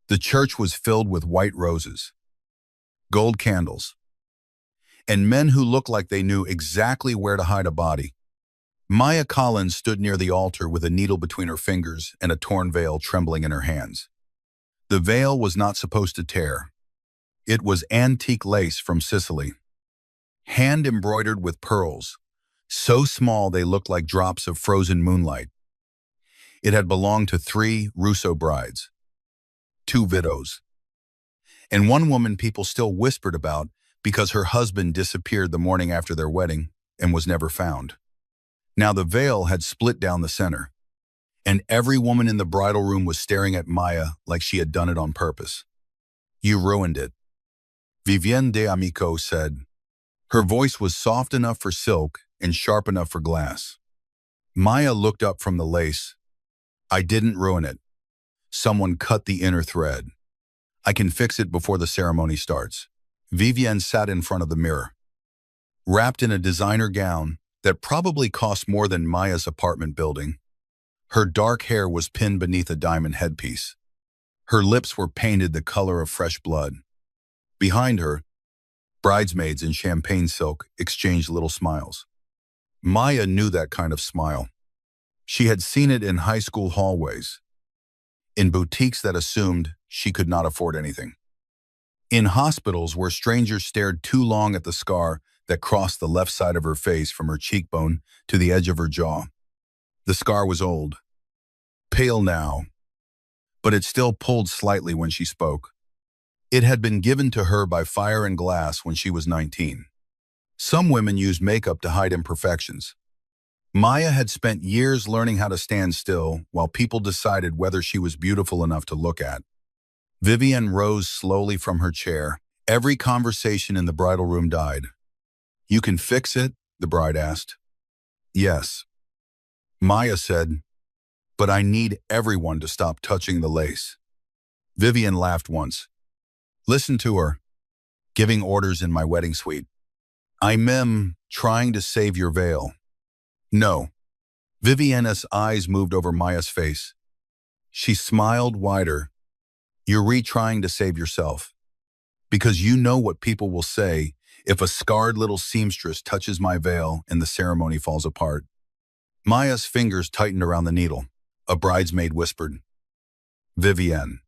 The church was filled with white roses, gold candles, and men who looked like they knew exactly where to hide a body. Maya Collins stood near the altar with a needle between her fingers and a torn veil trembling in her hands. The veil was not supposed to tear. It was antique lace from Sicily, hand-embroidered with pearls, so small they looked like drops of frozen moonlight. It had belonged to 3 Russo brides, 2 widows, and one woman people still whispered about because her husband disappeared the morning after their wedding and was never found. Now the veil had split down the center, and every woman in the bridal room was staring at Maya like she had done it on purpose. "You ruined it," Vivienne de Amico said. Her voice was soft enough for silk and sharp enough for glass. Maya looked up from the lace. "I didn't ruin it. Someone cut the inner thread. I can fix it before the ceremony starts." Vivienne sat in front of the mirror, wrapped in a designer gown that probably cost more than Maya's apartment building. Her dark hair was pinned beneath a diamond headpiece. Her lips were painted the color of fresh blood. Behind her, bridesmaids in champagne silk exchanged little smiles. Maya knew that kind of smile. She had seen it in high school hallways, in boutiques that assumed she could not afford anything, in hospitals where strangers stared too long at the scar that crossed the left side of her face from her cheekbone to the edge of her jaw. The scar was old, pale now, but it still pulled slightly when she spoke. It had been given to her by fire and glass when she was 19. Some women used makeup to hide imperfections. Maya had spent years learning how to stand still while people decided whether she was beautiful enough to look at. Vivienne rose slowly from her chair. Every conversation in the bridal room died. "You can fix it?" the bride asked. "Yes," Maya said, "but I need everyone to stop touching the lace." Vivienne laughed once. "Listen to her, giving orders in my wedding suite. I'm trying to save your veil." "No." Vivienne's eyes moved over Maya's face. She smiled wider. "You're retrying to save yourself. Because you know what people will say if a scarred little seamstress touches my veil and the ceremony falls apart." Maya's fingers tightened around the needle. A bridesmaid whispered, "Vivienne."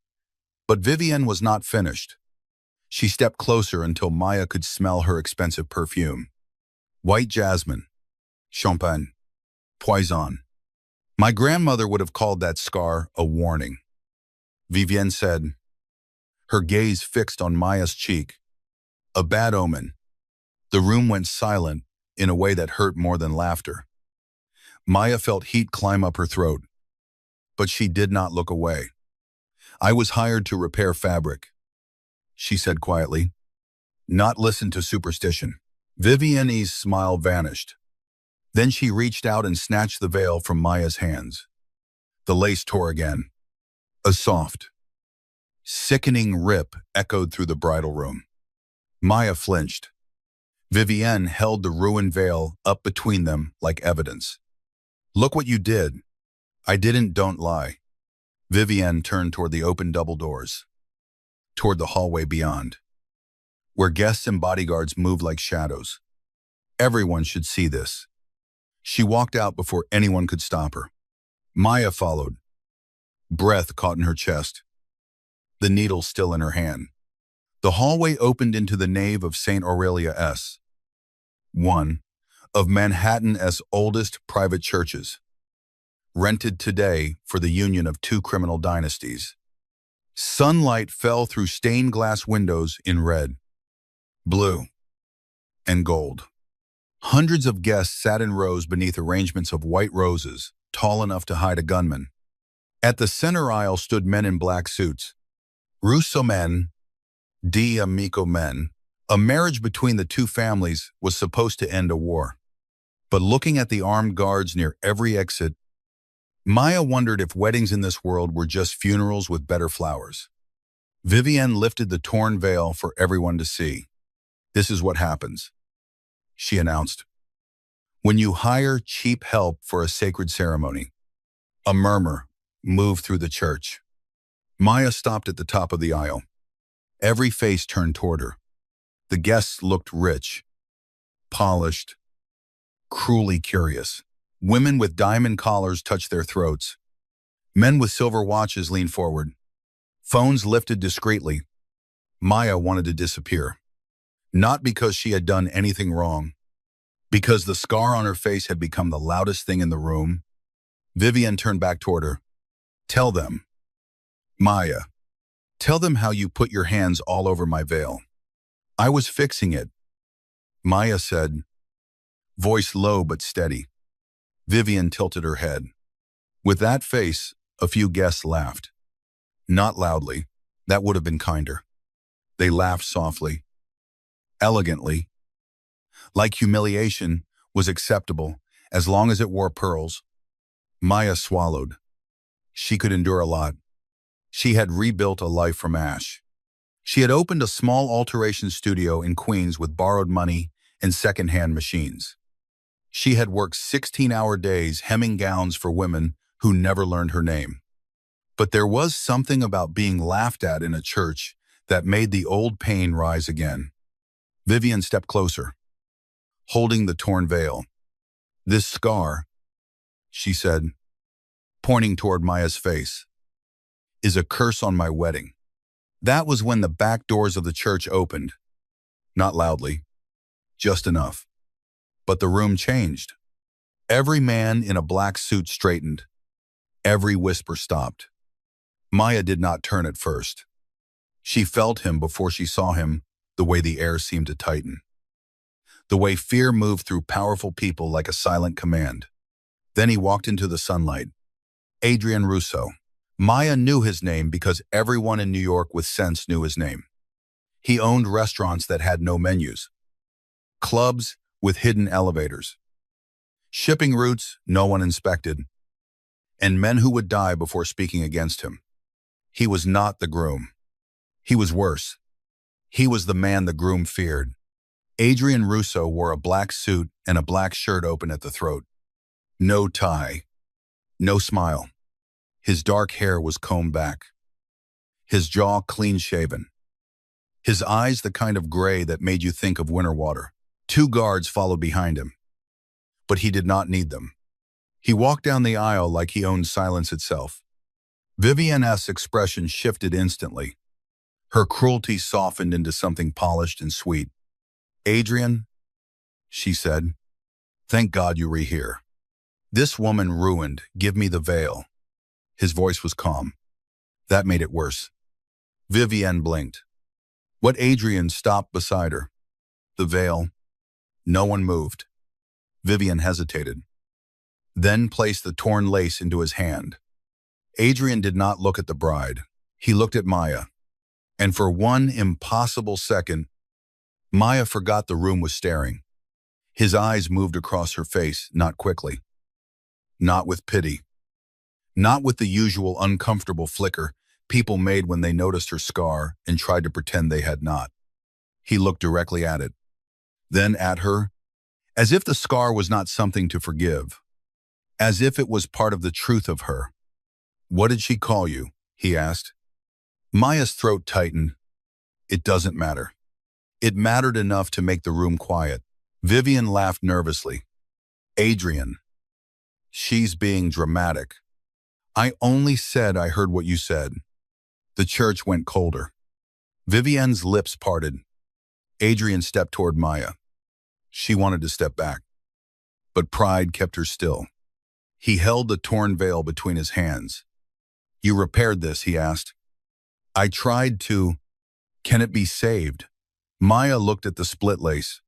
But Vivienne was not finished. She stepped closer until Maya could smell her expensive perfume. White jasmine, champagne, poison. My grandmother would have called that scar a warning. Vivienne said, her gaze fixed on Maya's cheek. "A bad omen." The room went silent in a way that hurt more than laughter. Maya felt heat climb up her throat, but she did not look away. "I was hired to repair fabric," she said quietly, "not listen to superstition." Vivienne's smile vanished. Then she reached out and snatched the veil from Maya's hands. The lace tore again. A soft, sickening rip echoed through the bridal room. Maya flinched. Vivienne held the ruined veil up between them like evidence. "Look what you did." "I didn't, don't lie." Vivienne turned toward the open double doors, toward the hallway beyond, where guests and bodyguards moved like shadows. Everyone should see this. She walked out before anyone could stop her. Maya followed, breath caught in her chest, the needle still in her hand. The hallway opened into the nave of St. Aurelia S., one of Manhattan's oldest private churches, rented today for the union of 2 criminal dynasties. Sunlight fell through stained glass windows in red, blue, and gold. Hundreds of guests sat in rows beneath arrangements of white roses, tall enough to hide a gunman. At the center aisle stood men in black suits. Russo men, di amico men. A marriage between the 2 families was supposed to end a war. But looking at the armed guards near every exit, Maya wondered if weddings in this world were just funerals with better flowers. Vivienne lifted the torn veil for everyone to see. "This is what happens," she announced, "when you hire cheap help for a sacred ceremony." A murmur moved through the church. Maya stopped at the top of the aisle. Every face turned toward her. The guests looked rich, polished, cruelly curious. Women with diamond collars touched their throats. Men with silver watches leaned forward. Phones lifted discreetly. Maya wanted to disappear. Not because she had done anything wrong, because the scar on her face had become the loudest thing in the room. Vivian turned back toward her. Tell them, Maya, tell them how you put your hands all over my veil. I was fixing it, Maya said, voice low but steady. Vivian tilted her head. With that face, a few guests laughed. Not loudly. That would have been kinder. They laughed softly, elegantly, like humiliation was acceptable as long as it wore pearls. Maya swallowed. She could endure a lot. She had rebuilt a life from ash. She had opened a small alteration studio in Queens with borrowed money and second-hand machines. She had worked 16-hour days hemming gowns for women who never learned her name. But there was something about being laughed at in a church that made the old pain rise again. Vivian stepped closer, holding the torn veil. This scar, she said, pointing toward Maya's face, is a curse on my wedding. That was when the back doors of the church opened. Not loudly, just enough. But the room changed. Every man in a black suit straightened. Every whisper stopped. Maya did not turn at first. She felt him before she saw him, the way the air seemed to tighten. The way fear moved through powerful people like a silent command. Then he walked into the sunlight. Adrian Russo. Maya knew his name because everyone in New York with sense knew his name. He owned restaurants that had no menus, clubs with hidden elevators, shipping routes no one inspected, and men who would die before speaking against him. He was not the groom. He was worse. He was the man the groom feared. Adrian Russo wore a black suit and a black shirt open at the throat. No tie. No smile. His dark hair was combed back. His jaw clean-shaven. His eyes the kind of gray that made you think of winter water. 2 guards followed behind him. But he did not need them. He walked down the aisle like he owned silence itself. Vivian's expression shifted instantly. Her cruelty softened into something polished and sweet. Adrian, she said, thank God you were here. This woman ruined, give me the veil. His voice was calm. That made it worse. Vivian blinked. What Adrian stopped beside her. The veil. No one moved. Vivian hesitated. Then placed the torn lace into his hand. Adrian did not look at the bride. He looked at Maya. And for one impossible second, Maya forgot the room was staring. His eyes moved across her face, not quickly. Not with pity. Not with the usual uncomfortable flicker people made when they noticed her scar and tried to pretend they had not. He looked directly at it, then at her, as if the scar was not something to forgive, as if it was part of the truth of her. What did she call you? He asked. Maya's throat tightened. It doesn't matter. It mattered enough to make the room quiet. Vivian laughed nervously. Adrian. She's being dramatic. I only said I heard what you said. The church went colder. Vivian's lips parted. Adrian stepped toward Maya. She wanted to step back, but pride kept her still. He held the torn veil between his hands. You repaired this, he asked. I tried to. Can it be saved? Maya looked at the split lace.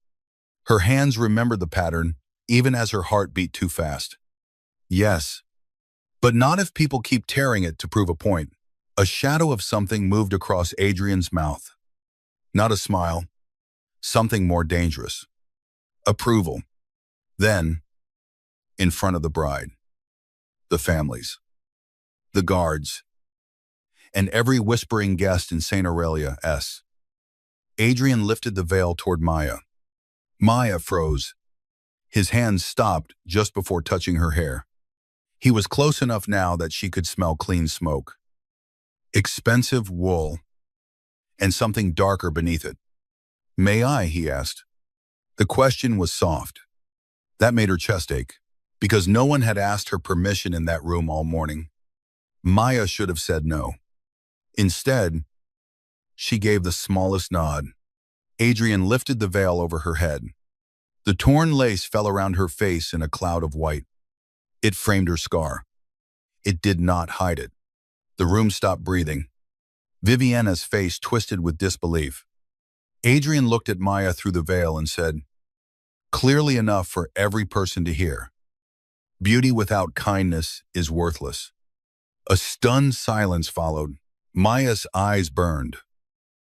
Her hands remembered the pattern, even as her heart beat too fast. Yes. But not if people keep tearing it to prove a point. A shadow of something moved across Adrian's mouth. Not a smile. Something more dangerous. Approval. Then, in front of the bride, the families, the guards, and every whispering guest in St. Aurelia's. Adrian lifted the veil toward Maya. Maya froze. His hands stopped just before touching her hair. He was close enough now that she could smell clean smoke. expensive wool, and something darker beneath it. "May I?" he asked. The question was soft. That made her chest ache, because no one had asked her permission in that room all morning. Maya should have said no. Instead, she gave the smallest nod. Adrian lifted the veil over her head. The torn lace fell around her face in a cloud of white. It framed her scar. It did not hide it. The room stopped breathing. Viviana's face twisted with disbelief. Adrian looked at Maya through the veil and said, clearly enough for every person to hear, "Beauty without kindness is worthless." A stunned silence followed. Maya's eyes burned.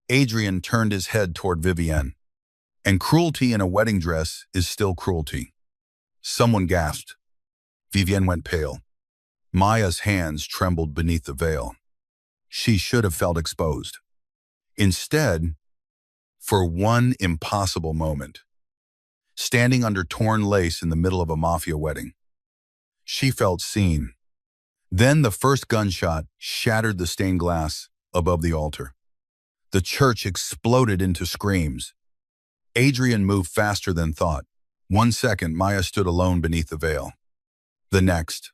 Adrian turned his head toward Vivienne. "And cruelty in a wedding dress is still cruelty." Someone gasped. Vivienne went pale. Maya's hands trembled beneath the veil. She should have felt exposed. Instead, for one impossible moment, standing under torn lace in the middle of a mafia wedding, she felt seen. Then the first gunshot shattered the stained glass above the altar. The church exploded into screams. Adrian moved faster than thought. 1 second, Maya stood alone beneath the veil. The next,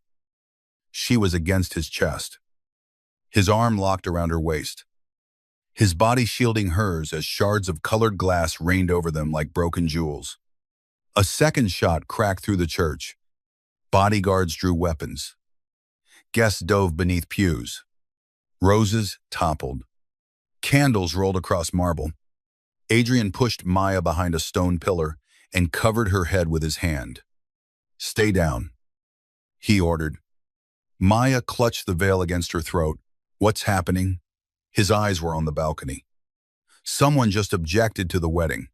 she was against his chest. His arm locked around her waist, his body shielding hers as shards of colored glass rained over them like broken jewels. A second shot cracked through the church. Bodyguards drew weapons. Guests dove beneath pews. Roses toppled. Candles rolled across marble. Adrian pushed Maya behind a stone pillar and covered her head with his hand. "Stay down," he ordered. Maya clutched the veil against her throat. "What's happening?" His eyes were on the balcony. Someone just objected to the wedding.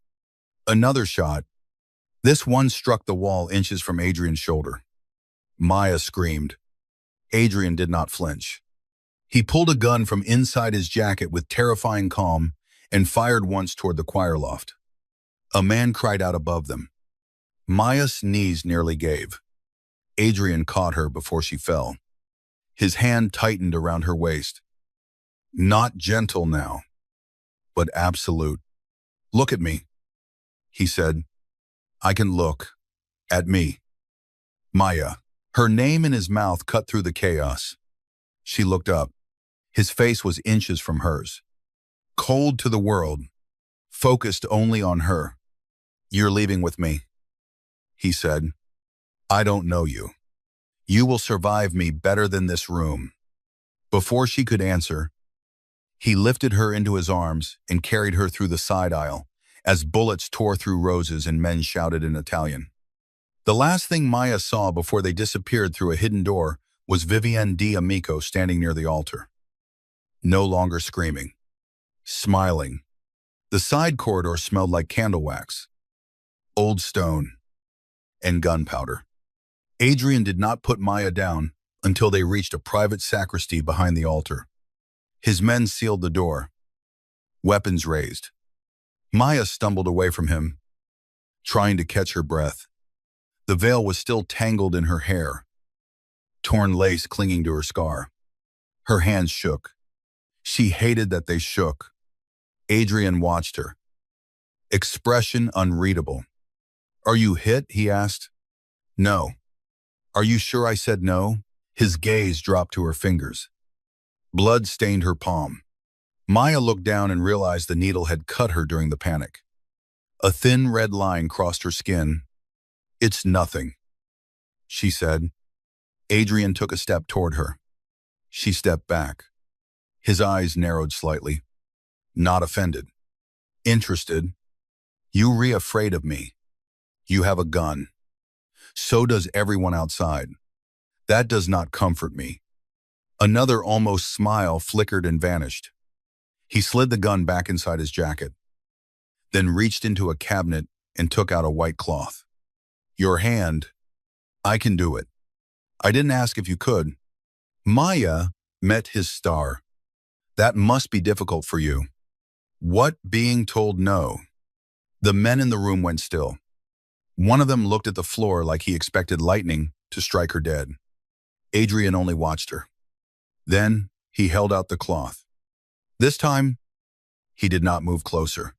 Another shot. This one struck the wall inches from Adrian's shoulder. Maya screamed. Adrian did not flinch. He pulled a gun from inside his jacket with terrifying calm and fired once toward the choir loft. A man cried out above them. Maya's knees nearly gave. Adrian caught her before she fell. His hand tightened around her waist. "Not gentle now, but absolute. Look at me," he said. "I can look at me." Maya. Her name in his mouth cut through the chaos. She looked up. His face was inches from hers. Cold to the world, focused only on her. "You're leaving with me," he said. "I don't know you. You will survive me better than this room." Before she could answer, he lifted her into his arms and carried her through the side aisle as bullets tore through roses and men shouted in Italian. The last thing Maya saw before they disappeared through a hidden door was Vivienne D'Amico standing near the altar. No longer screaming, smiling. The side corridor smelled like candle wax, old stone, and gunpowder. Adrian did not put Maya down until they reached a private sacristy behind the altar. His men sealed the door, weapons raised. Maya stumbled away from him, trying to catch her breath. The veil was still tangled in her hair, torn lace clinging to her scar. Her hands shook. She hated that they shook. Adrian watched her, expression unreadable. "Are you hit?" he asked. "No." "Are you sure I said no?" His gaze dropped to her fingers. Blood stained her palm. Maya looked down and realized the needle had cut her during the panic. A thin red line crossed her skin. "It's nothing," she said. Adrian took a step toward her. She stepped back. His eyes narrowed slightly. Not offended. Interested. "You afraid of me. You have a gun. So does everyone outside. That does not comfort me." Another almost smile flickered and vanished. He slid the gun back inside his jacket, then reached into a cabinet and took out a white cloth. "Your hand. I can do it. I didn't ask if you could." Maya met his star. "That must be difficult for you." "What, being told no?" The men in the room went still. One of them looked at the floor like he expected lightning to strike her dead. Adrian only watched her. Then he held out the cloth. This time, he did not move closer.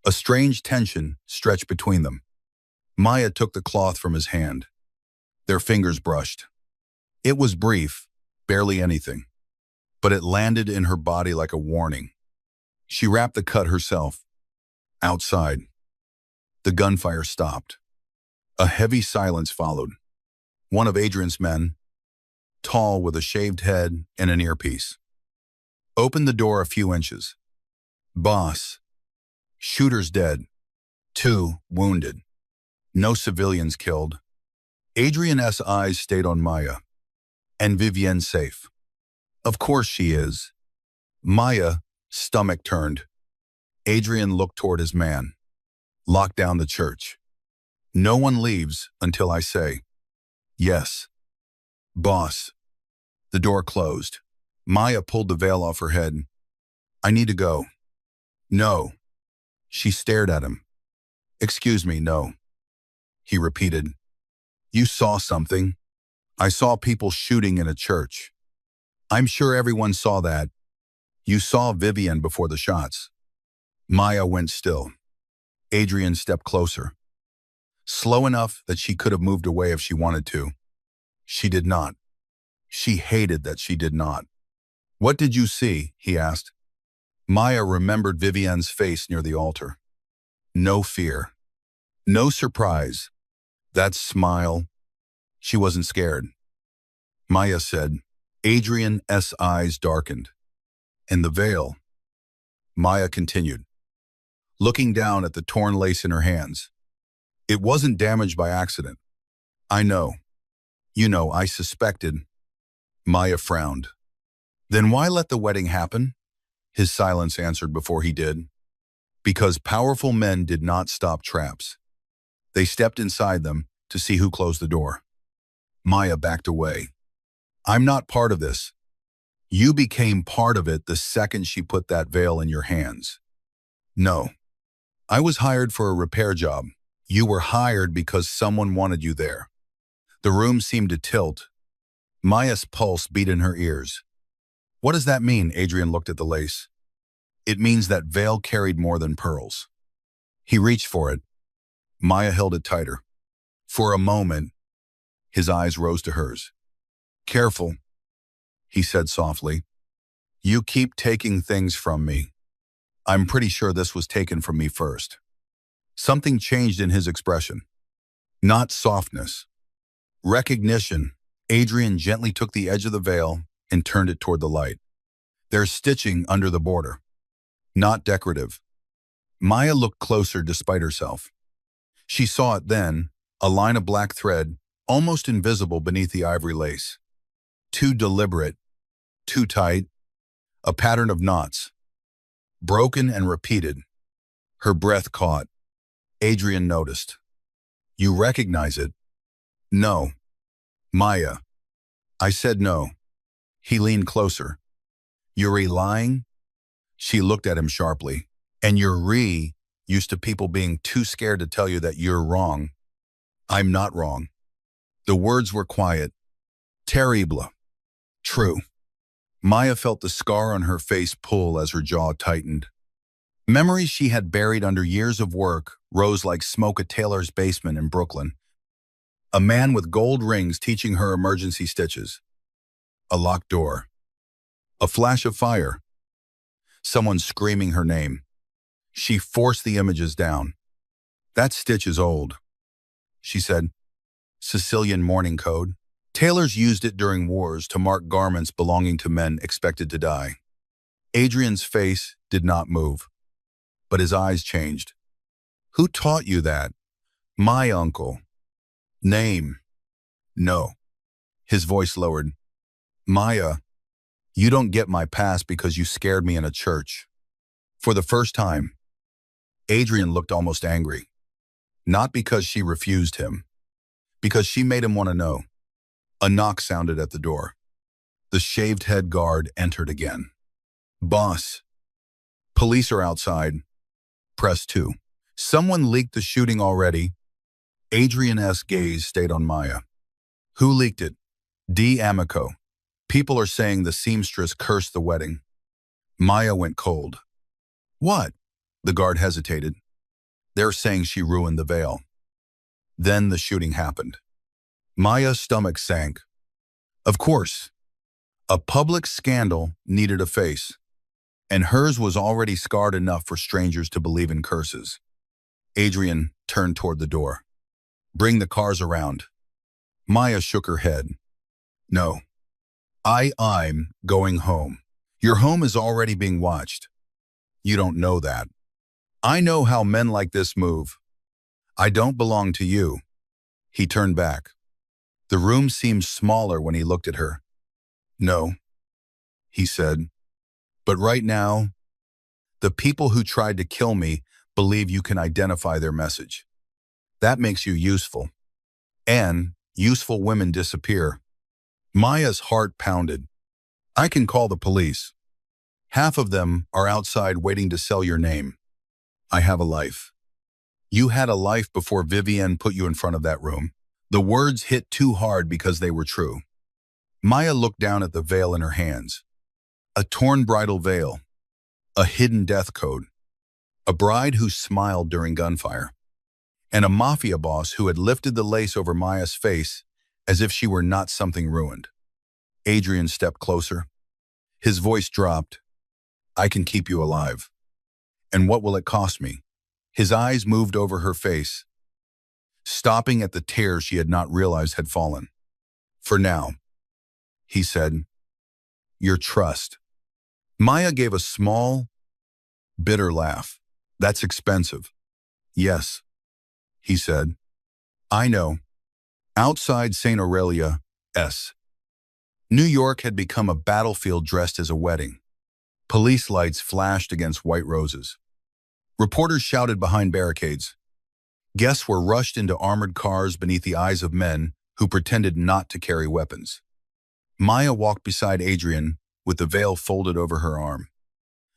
A strange tension stretched between them. Maya took the cloth from his hand. Their fingers brushed. It was brief, barely anything, but it landed in her body like a warning. She wrapped the cut herself. Outside, the gunfire stopped. A heavy silence followed. One of Adrian's men, tall with a shaved head and an earpiece, opened the door a few inches. "Boss, shooters dead. 2 wounded. No civilians killed." Adrian's eyes stayed on Maya. "And Vivienne safe?" "Of course she is." Maya, stomach turned. Adrian looked toward his man. "Lock down the church. No one leaves until I say." "Yes." "Boss." The door closed. Maya pulled the veil off her head. "I need to go." "No." She stared at him. "Excuse me, no." He repeated. "You saw something." "I saw people shooting in a church." "I'm sure everyone saw that." "You saw Vivienne before the shots." Maya went still. Adrian stepped closer. Slow enough that she could have moved away if she wanted to. She did not. She hated that she did not. "What did you see?" he asked. Maya remembered Vivienne's face near the altar. No fear. No surprise. That smile. She wasn't scared. Maya said. Adrian's eyes darkened. "And the veil?" Maya continued, looking down at the torn lace in her hands. "It wasn't damaged by accident." "I know. You know, I suspected." Maya frowned. "Then why let the wedding happen?" His silence answered before he did. "Because powerful men did not stop traps. They stepped inside them to see who closed the door." Maya backed away. "I'm not part of this. You became part of it the second she put that veil in your hands." "No. I was hired for a repair job. You were hired because someone wanted you there." The room seemed to tilt. Maya's pulse beat in her ears. "What does that mean?" Adrian looked at the lace. "It means that veil carried more than pearls." He reached for it. Maya held it tighter. For a moment, his eyes rose to hers. "Careful," he said softly. "You keep taking things from me. I'm pretty sure this was taken from me first." Something changed in his expression. Not softness. Recognition. Adrian gently took the edge of the veil and turned it toward the light. "There's stitching under the border. Not decorative." Maya looked closer despite herself. She saw it then, a line of black thread, almost invisible beneath the ivory lace. Too deliberate, too tight, a pattern of knots. Broken and repeated. Her breath caught. Adrian noticed. "You recognize it?" "No." "Maya." "I said no." He leaned closer. "You're lying?" She looked at him sharply. "And you're used to people being too scared to tell you that you're wrong." "I'm not wrong." The words were quiet. Terrible. True. Maya felt the scar on her face pull as her jaw tightened. Memories she had buried under years of work rose like smoke at Taylor's basement in Brooklyn. A man with gold rings teaching her emergency stitches. A locked door. A flash of fire. Someone screaming her name. She forced the images down. "That stitch is old," she said. "Sicilian mourning code. Tailors used it during wars to mark garments belonging to men expected to die." Adrian's face did not move, but his eyes changed. "Who taught you that?" "My uncle." "Name?" "No." His voice lowered. "Maya, you don't get my past because you scared me in a church." For the first time, Adrian looked almost angry. Not because she refused him, because she made him want to know. A knock sounded at the door. The shaved head guard entered again. "Boss." "Police are outside." Press 2. "Someone leaked the shooting already." Adrian's gaze stayed on Maya. "Who leaked it?" "D. Amico. People are saying the seamstress cursed the wedding." Maya went cold. What? The guard hesitated. They're saying she ruined the veil. Then the shooting happened. Maya's stomach sank. Of course, a public scandal needed a face, and hers was already scarred enough for strangers to believe in curses. Adrian turned toward the door. Bring the cars around. Maya shook her head. No. I'm going home. Your home is already being watched. You don't know that. I know how men like this move. I don't belong to you. He turned back. The room seemed smaller when he looked at her. No, he said. But right now, the people who tried to kill me believe you can identify their message. That makes you useful. And useful women disappear. Maya's heart pounded. I can call the police. Half of them are outside waiting to sell your name. I have a life. You had a life before Vivienne put you in front of that room. The words hit too hard because they were true. Maya looked down at the veil in her hands. A torn bridal veil. A hidden death code. A bride who smiled during gunfire. And a mafia boss who had lifted the lace over Maya's face as if she were not something ruined. Adrian stepped closer. His voice dropped. I can keep you alive. And what will it cost me? His eyes moved over her face, stopping at the tears she had not realized had fallen. For now, he said, your trust. Maya gave a small, bitter laugh. That's expensive. Yes, he said. I know. Outside St. Aurelia, S. New York had become a battlefield dressed as a wedding. Police lights flashed against white roses. Reporters shouted behind barricades. Guests were rushed into armored cars beneath the eyes of men who pretended not to carry weapons. Maya walked beside Adrian with the veil folded over her arm.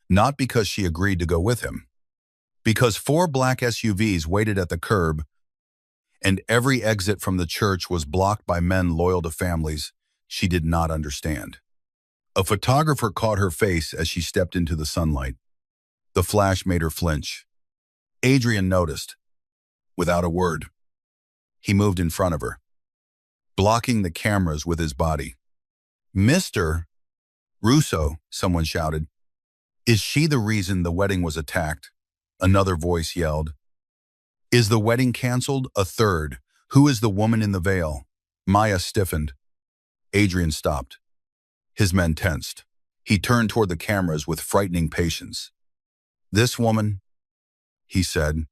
Not because she agreed to go with him. Because 4 black SUVs waited at the curb, and every exit from the church was blocked by men loyal to families she did not understand. A photographer caught her face as she stepped into the sunlight. The flash made her flinch. Adrian noticed. Without a word, he moved in front of her, blocking the cameras with his body. Mr. Russo, someone shouted. Is she the reason the wedding was attacked? Another voice yelled. Is the wedding canceled? A third. Who is the woman in the veil? Maya stiffened. Adrian stopped. His men tensed. He turned toward the cameras with frightening patience. This woman, he said,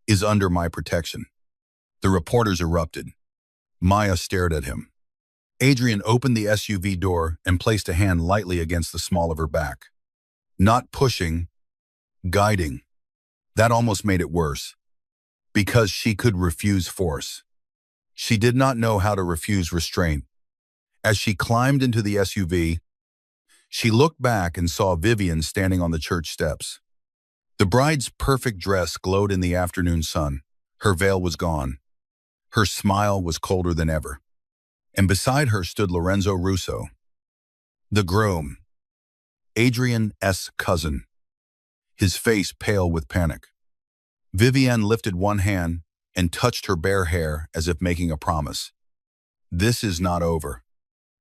is under my protection. The reporters erupted. Maya stared at him. Adrian opened the SUV door and placed a hand lightly against the small of her back. Not pushing, guiding. That almost made it worse. Because she could refuse force. She did not know how to refuse restraint. As she climbed into the SUV, she looked back and saw Vivienne standing on the church steps. The bride's perfect dress glowed in the afternoon sun. Her veil was gone. Her smile was colder than ever. And beside her stood Lorenzo Russo, the groom, Adrian's cousin, his face pale with panic. Vivienne lifted one hand and touched her bare hair as if making a promise. This is not over.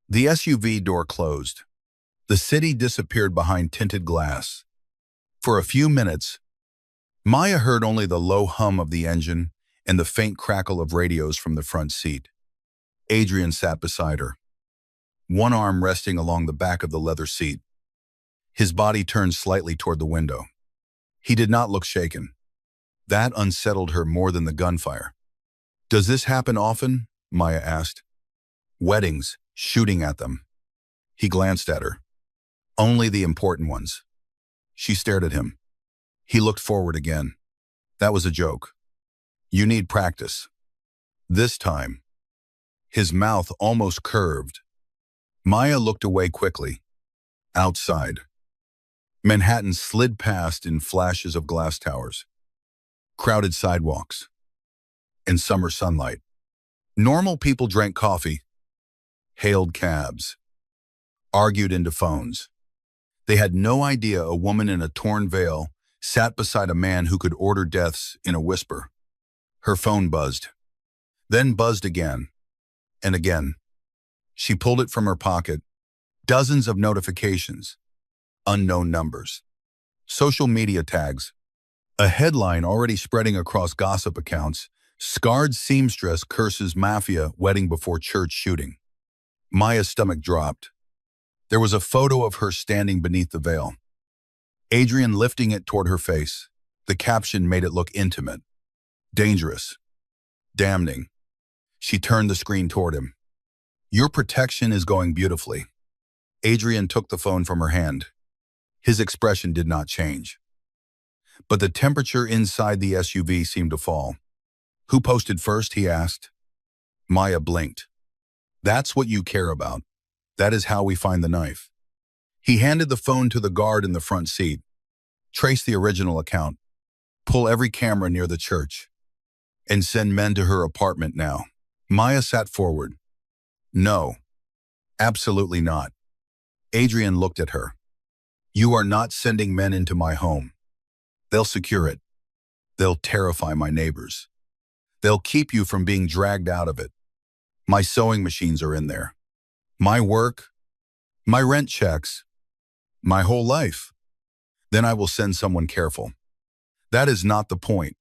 The SUV door closed. The city disappeared behind tinted glass. For a few minutes, Maya heard only the low hum of the engine and the faint crackle of radios from the front seat. Adrian sat beside her, one arm resting along the back of the leather seat. His body turned slightly toward the window. He did not look shaken. That unsettled her more than the gunfire. Does this happen often? Maya asked. Weddings, shooting at them. He glanced at her. Only the important ones. She stared at him. He looked forward again. That was a joke. You need practice. This time. His mouth almost curved. Maya looked away quickly. Outside. Manhattan slid past in flashes of glass towers. Crowded sidewalks. And summer sunlight. Normal people drank coffee, hailed cabs, argued into phones. They had no idea a woman in a torn veil sat beside a man who could order deaths in a whisper. Her phone buzzed, then buzzed again and again. She pulled it from her pocket. Dozens of notifications, unknown numbers, social media tags, a headline already spreading across gossip accounts: scarred seamstress curses mafia wedding before church shooting. Maya's stomach dropped. There was a photo of her standing beneath the veil, Adrian lifting it toward her face. The caption made it look intimate, dangerous, damning. She turned the screen toward him. Your protection is going beautifully. Adrian took the phone from her hand. His expression did not change, but the temperature inside the SUV seemed to fall. Who posted first, he asked. Maya blinked. That's what you care about. That is how we find the knife. He handed the phone to the guard in the front seat. Trace the original account. Pull every camera near the church. And send men to her apartment now. Maya sat forward. No, absolutely not. Adrian looked at her. You are not sending men into my home. They'll secure it. They'll terrify my neighbors. They'll keep you from being dragged out of it. My sewing machines are in there. My work, my rent checks, my whole life. Then I will send someone careful. That is not the point.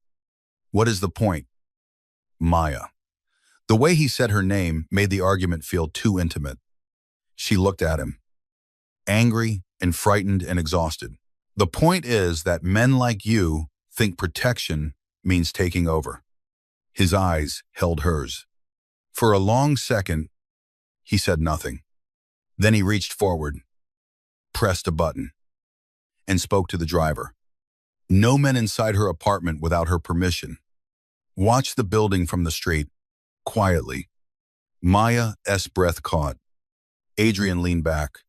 What is the point? Maya. The way he said her name made the argument feel too intimate. She looked at him, angry and frightened and exhausted. The point is that men like you think protection means taking over. His eyes held hers. For a long second, he said nothing. Then he reached forward, pressed a button, and spoke to the driver. No men inside her apartment without her permission. Watch the building from the street, quietly. Maya's breath caught. Adrian leaned back.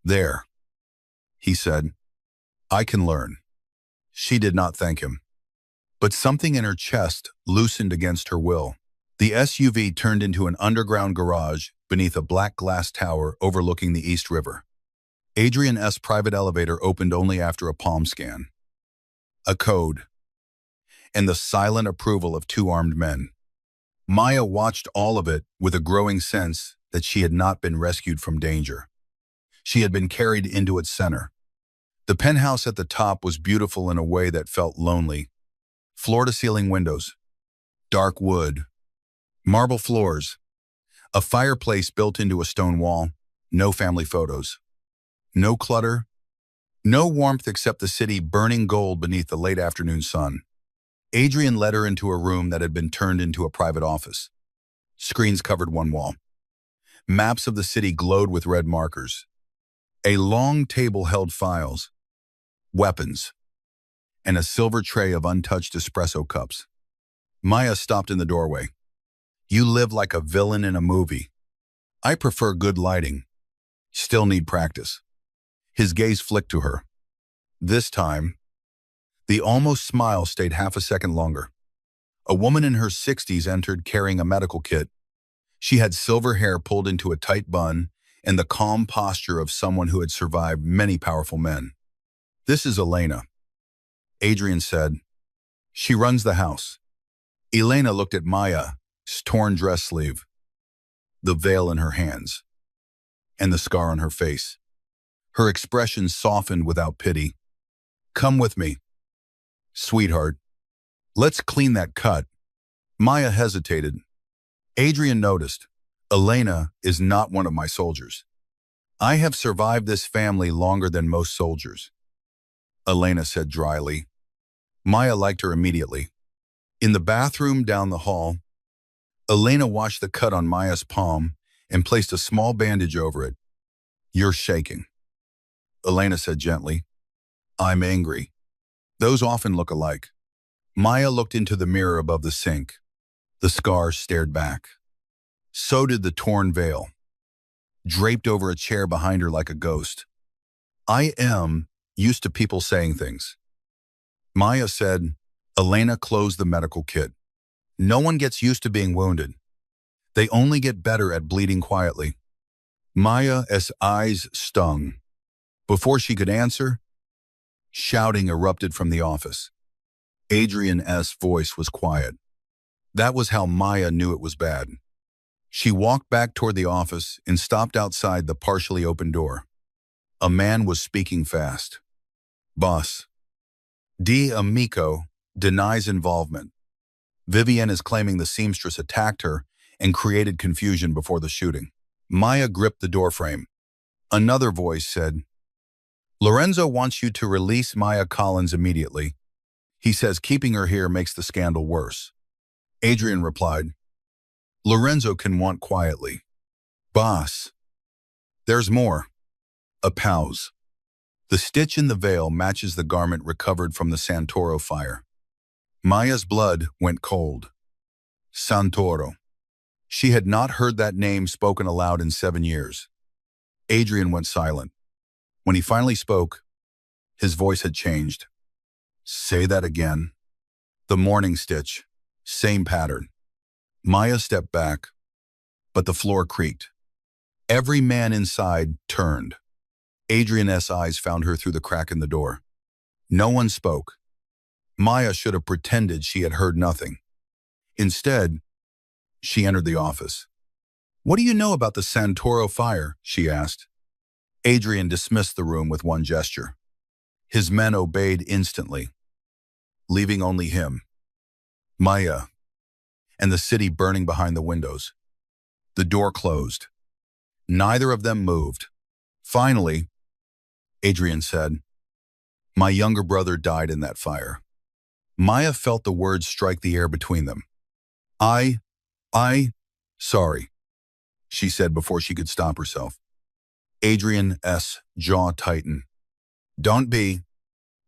There, he said. I can learn. She did not thank him. But something in her chest loosened against her will. The SUV turned into an underground garage beneath a black glass tower overlooking the East River. Adrian's private elevator opened only after a palm scan. A code, and the silent approval of two armed men. Maya watched all of it with a growing sense that she had not been rescued from danger. She had been carried into its center. The penthouse at the top was beautiful in a way that felt lonely. Floor-to-ceiling windows, dark wood, marble floors, a fireplace built into a stone wall, no family photos, no clutter, no warmth except the city burning gold beneath the late afternoon sun. Adrian led her into a room that had been turned into a private office. Screens covered one wall. Maps of the city glowed with red markers. A long table held files, weapons, and a silver tray of untouched espresso cups. Maya stopped in the doorway. You live like a villain in a movie. I prefer good lighting. Still need practice. His gaze flicked to her. This time, the almost smile stayed half a second longer. A woman in her 60s entered carrying a medical kit. She had silver hair pulled into a tight bun and the calm posture of someone who had survived many powerful men. This is Elena, Adrian said. She runs the house. Elena looked at Maya's torn dress sleeve, the veil in her hands, and the scar on her face. Her expression softened without pity. Come with me, sweetheart. Let's clean that cut. Maya hesitated. Adrian noticed. Elena is not one of my soldiers. I have survived this family longer than most soldiers, Elena said dryly. Maya liked her immediately. In the bathroom down the hall, Elena washed the cut on Maya's palm and placed a small bandage over it. You're shaking, Elena said gently. I'm angry. Those often look alike. Maya looked into the mirror above the sink. The scar stared back. So did the torn veil, draped over a chair behind her like a ghost. I am used to people saying things, Maya said. Elena closed the medical kit. No one gets used to being wounded. They only get better at bleeding quietly. Maya's eyes stung. Before she could answer, shouting erupted from the office. Adrian's voice was quiet. That was how Maya knew it was bad. She walked back toward the office and stopped outside the partially open door. A man was speaking fast. Boss. Amico denies involvement. Vivienne is claiming the seamstress attacked her and created confusion before the shooting. Maya gripped the doorframe. Another voice said, Lorenzo wants you to release Maya Collins immediately. He says keeping her here makes the scandal worse. Adrian replied, Lorenzo can want quietly. Boss. There's more. A pause. The stitch in the veil matches the garment recovered from the Santoro fire. Maya's blood went cold. Santoro. She had not heard that name spoken aloud in 7 years. Adrian went silent. When he finally spoke, his voice had changed. Say that again. The morning stitch. Same pattern. Maya stepped back, but the floor creaked. Every man inside turned. Adrian's eyes found her through the crack in the door. No one spoke. Maya should have pretended she had heard nothing. Instead, she entered the office. What do you know about the Santoro fire? She asked. Adrian dismissed the room with one gesture. His men obeyed instantly, leaving only him, Maya, and the city burning behind the windows. The door closed. Neither of them moved. Finally, Adrian said, My younger brother died in that fire. Maya felt the words strike the air between them. Sorry, she said before she could stop herself. Adrian's jaw tightened. Don't be.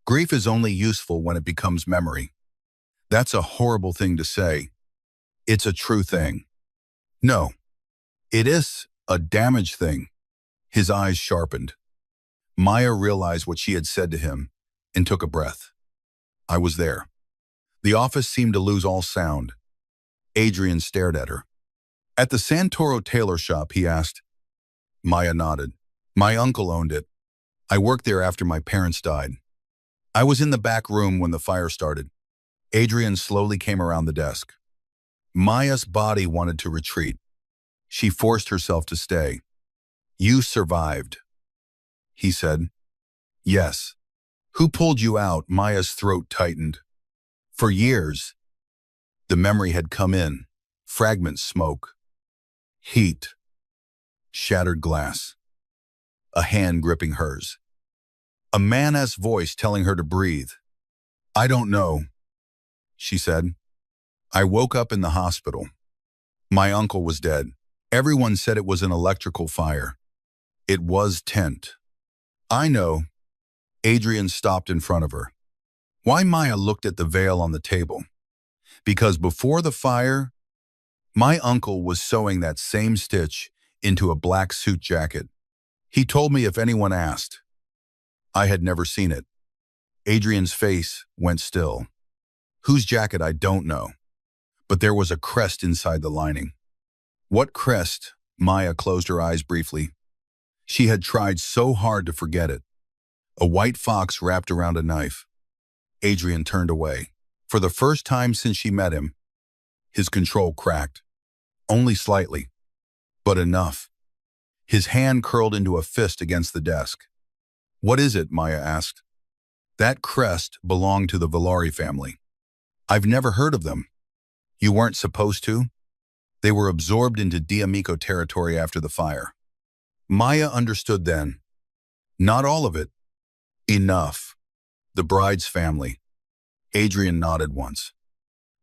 Grief is only useful when it becomes memory. That's a horrible thing to say. It's a true thing. No, it is a damaged thing. His eyes sharpened. Maya realized what she had said to him and took a breath. I was there. The office seemed to lose all sound. Adrian stared at her. At the Santoro tailor shop, he asked. Maya nodded. My uncle owned it. I worked there after my parents died. I was in the back room when the fire started. Adrian slowly came around the desk. Maya's body wanted to retreat. She forced herself to stay. You survived, he said. Yes. Who pulled you out? Maya's throat tightened. For years, the memory had come in. Fragments, smoke, heat, shattered glass. A hand gripping hers. A man's voice telling her to breathe. I don't know, she said. I woke up in the hospital. My uncle was dead. Everyone said it was an electrical fire. It was tent. I know. Adrian stopped in front of her. Why? Maya looked at the veil on the table. Because before the fire, my uncle was sewing that same stitch into a black suit jacket. He told me if anyone asked. I had never seen it. Adrian's face went still. Whose jacket? I don't know. But there was a crest inside the lining. What crest? Maya closed her eyes briefly. She had tried so hard to forget it. A white fox wrapped around a knife. Adrian turned away. For the first time since she met him, his control cracked. Only slightly, but enough. His hand curled into a fist against the desk. What is it? Maya asked. That crest belonged to the Villari family. I've never heard of them. You weren't supposed to? They were absorbed into D'Amico territory after the fire. Maya understood then. Not all of it. Enough. The bride's family. Adrian nodded once.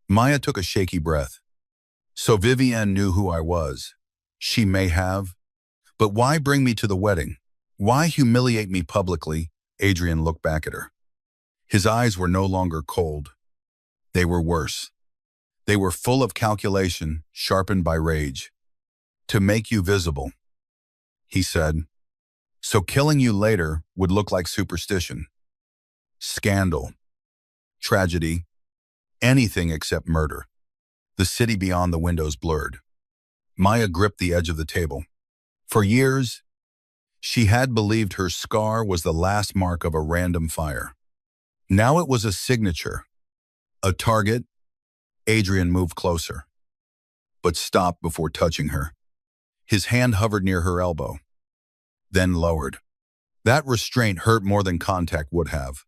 Maya took a shaky breath. So Vivienne knew who I was. She may have. But why bring me to the wedding? Why humiliate me publicly? Adrian looked back at her. His eyes were no longer cold. They were worse. They were full of calculation, sharpened by rage. To make you visible, he said. So killing you later would look like superstition. Scandal. Tragedy. Anything except murder. The city beyond the windows blurred. Maya gripped the edge of the table. For years, She had believed her scar was the last mark of a random fire. Now it was a signature, a target. Adrian moved closer, but stopped before touching her. His hand hovered near her elbow, then lowered. That restraint hurt more than contact would have.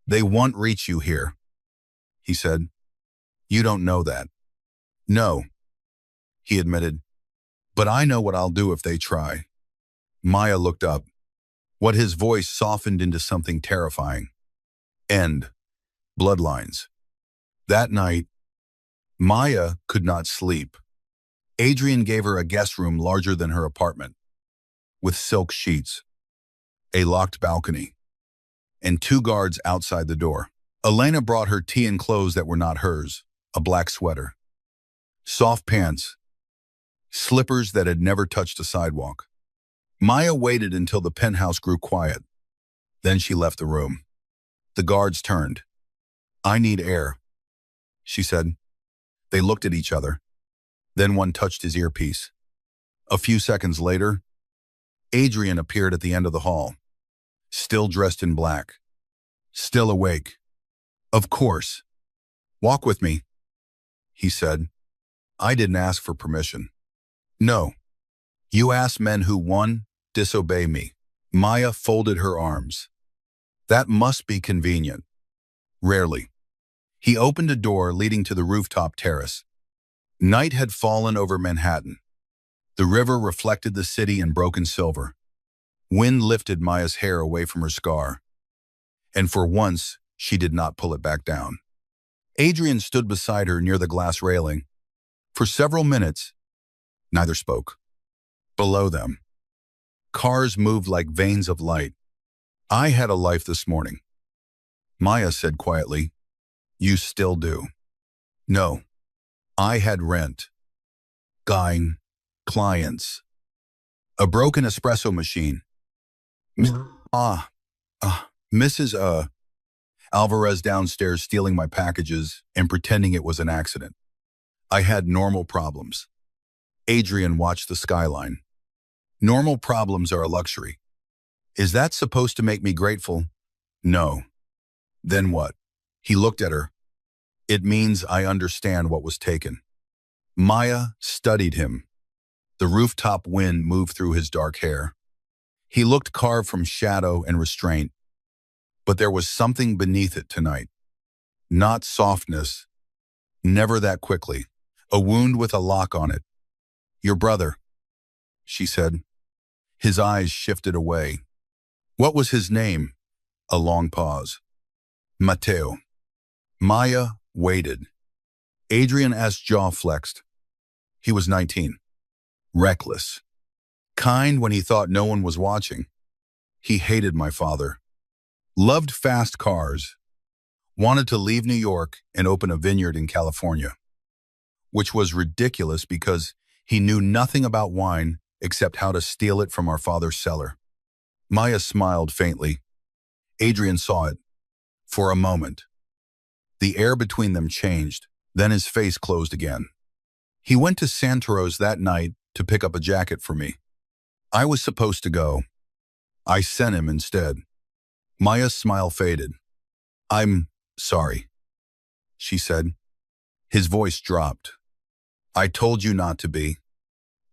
"They won't reach you here," he said. "You don't know that." "No," he admitted, "but I know what I'll do if they try." Maya looked up. What his voice softened into something terrifying. End. Bloodlines. That night, Maya could not sleep. Adrian gave her a guest room larger than her apartment, with silk sheets, a locked balcony, and 2 guards outside the door. Elena brought her tea in clothes that were not hers, a black sweater, soft pants, slippers that had never touched a sidewalk. Maya waited until the penthouse grew quiet. Then she left the room. The guards turned. "I need air," she said. They looked at each other. Then one touched his earpiece. A few seconds later, Adrian appeared at the end of the hall, still dressed in black, still awake. "Of course. Walk with me," he said. "I didn't ask for permission." "No. You ask men who, one, disobey me." Maya folded her arms. "That must be convenient." "Rarely." He opened a door leading to the rooftop terrace. Night had fallen over Manhattan. The river reflected the city in broken silver. Wind lifted Maya's hair away from her scar, and for once, she did not pull it back down. Adrian stood beside her near the glass railing. For several minutes, neither spoke. Below them, cars moved like veins of light. "I had a life this morning," Maya said quietly. "You still do." "No. I had rent. Guying. Clients. A broken espresso machine. Mrs. Alvarez downstairs stealing my packages and pretending it was an accident. I had normal problems." Adrian watched the skyline. "Normal problems are a luxury. Is that supposed to make me grateful?" "No." "Then what?" He looked at her. "It means I understand what was taken." Maya studied him. The rooftop wind moved through his dark hair. He looked carved from shadow and restraint, but there was something beneath it tonight. Not softness, never that quickly. A wound with a lock on it. "Your brother," she said. His eyes shifted away. "What was his name?" A long pause. "Matteo." Maya waited. Adrian's jaw flexed. He was 19. Reckless. Kind when he thought no one was watching. He hated my father. Loved fast cars. Wanted to leave New York and open a vineyard in California. Which was ridiculous because he knew nothing about wine except how to steal it from our father's cellar. Maya smiled faintly. Adrian saw it. For a moment. The air between them changed, then his face closed again. "He went to Santoros that night to pick up a jacket for me. I was supposed to go. I sent him instead." Maya's smile faded. "I'm sorry," she said. His voice dropped. "I told you not to be,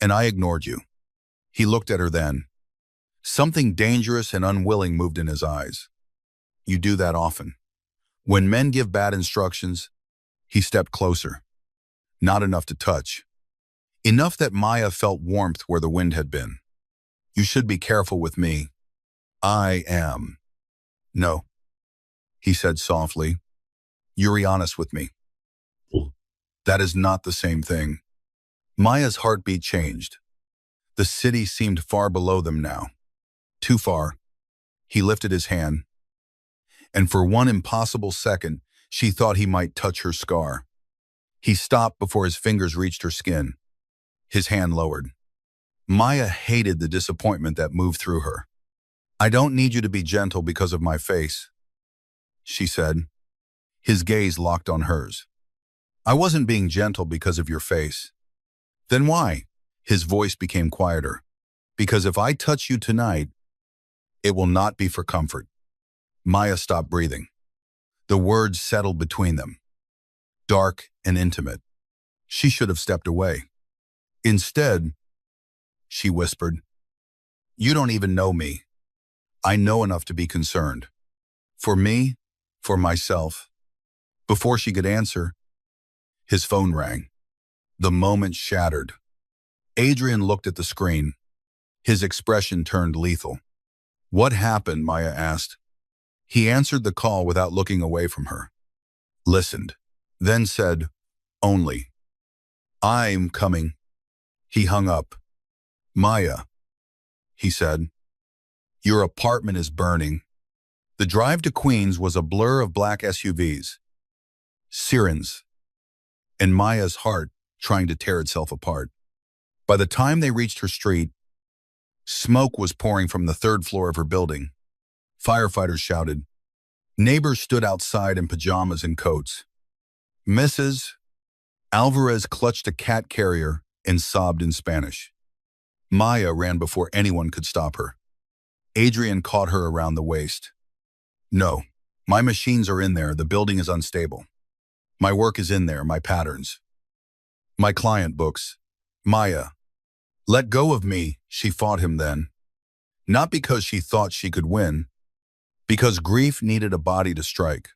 and I ignored you." He looked at her then. Something dangerous and unwilling moved in his eyes. "You do that often." When men give bad instructions, he stepped closer. Not enough to touch. Enough that Maya felt warmth where the wind had been. "You should be careful with me." "I am." "No," he said softly. "You're honest with me." "That is not the same thing." Maya's heartbeat changed. The city seemed far below them now. Too far. He lifted his hand. And for one impossible second, she thought he might touch her scar. He stopped before his fingers reached her skin. His hand lowered. Maya hated the disappointment that moved through her. "I don't need you to be gentle because of my face," she said. His gaze locked on hers. "I wasn't being gentle because of your face." "Then why?" His voice became quieter. Because if I touch you tonight, it will not be for comfort. Maya stopped breathing. The words settled between them, dark and intimate. She should have stepped away. Instead, she whispered, "You don't even know me. I know enough to be concerned. For me, for myself." Before she could answer, his phone rang. The moment shattered. Adrian looked at the screen. His expression turned lethal. "What happened?" Maya asked. He answered the call without looking away from her. Listened, then said, "Only. I'm coming." He hung up. "Maya," he said, "your apartment is burning." The drive to Queens was a blur of black SUVs, sirens, and Maya's heart trying to tear itself apart. By the time they reached her street, smoke was pouring from the third floor of her building. Firefighters shouted. Neighbors stood outside in pajamas and coats. Mrs. Alvarez clutched a cat carrier and sobbed in Spanish. Maya ran before anyone could stop her. Adrian caught her around the waist. "No, my machines are in there. The building is unstable. My work is in there, my patterns. My client books. Maya, let go of me," she fought him then. Not because she thought she could win, because grief needed a body to strike.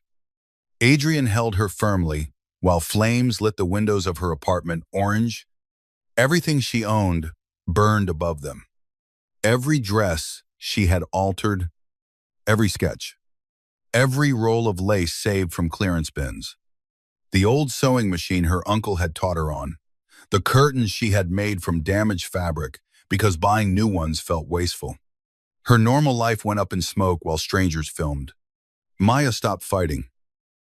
Adrian held her firmly while flames lit the windows of her apartment orange. Everything she owned burned above them. Every dress she had altered, every sketch, every roll of lace saved from clearance bins. The old sewing machine her uncle had taught her on. The curtains she had made from damaged fabric because buying new ones felt wasteful. Her normal life went up in smoke while strangers filmed. Maya stopped fighting.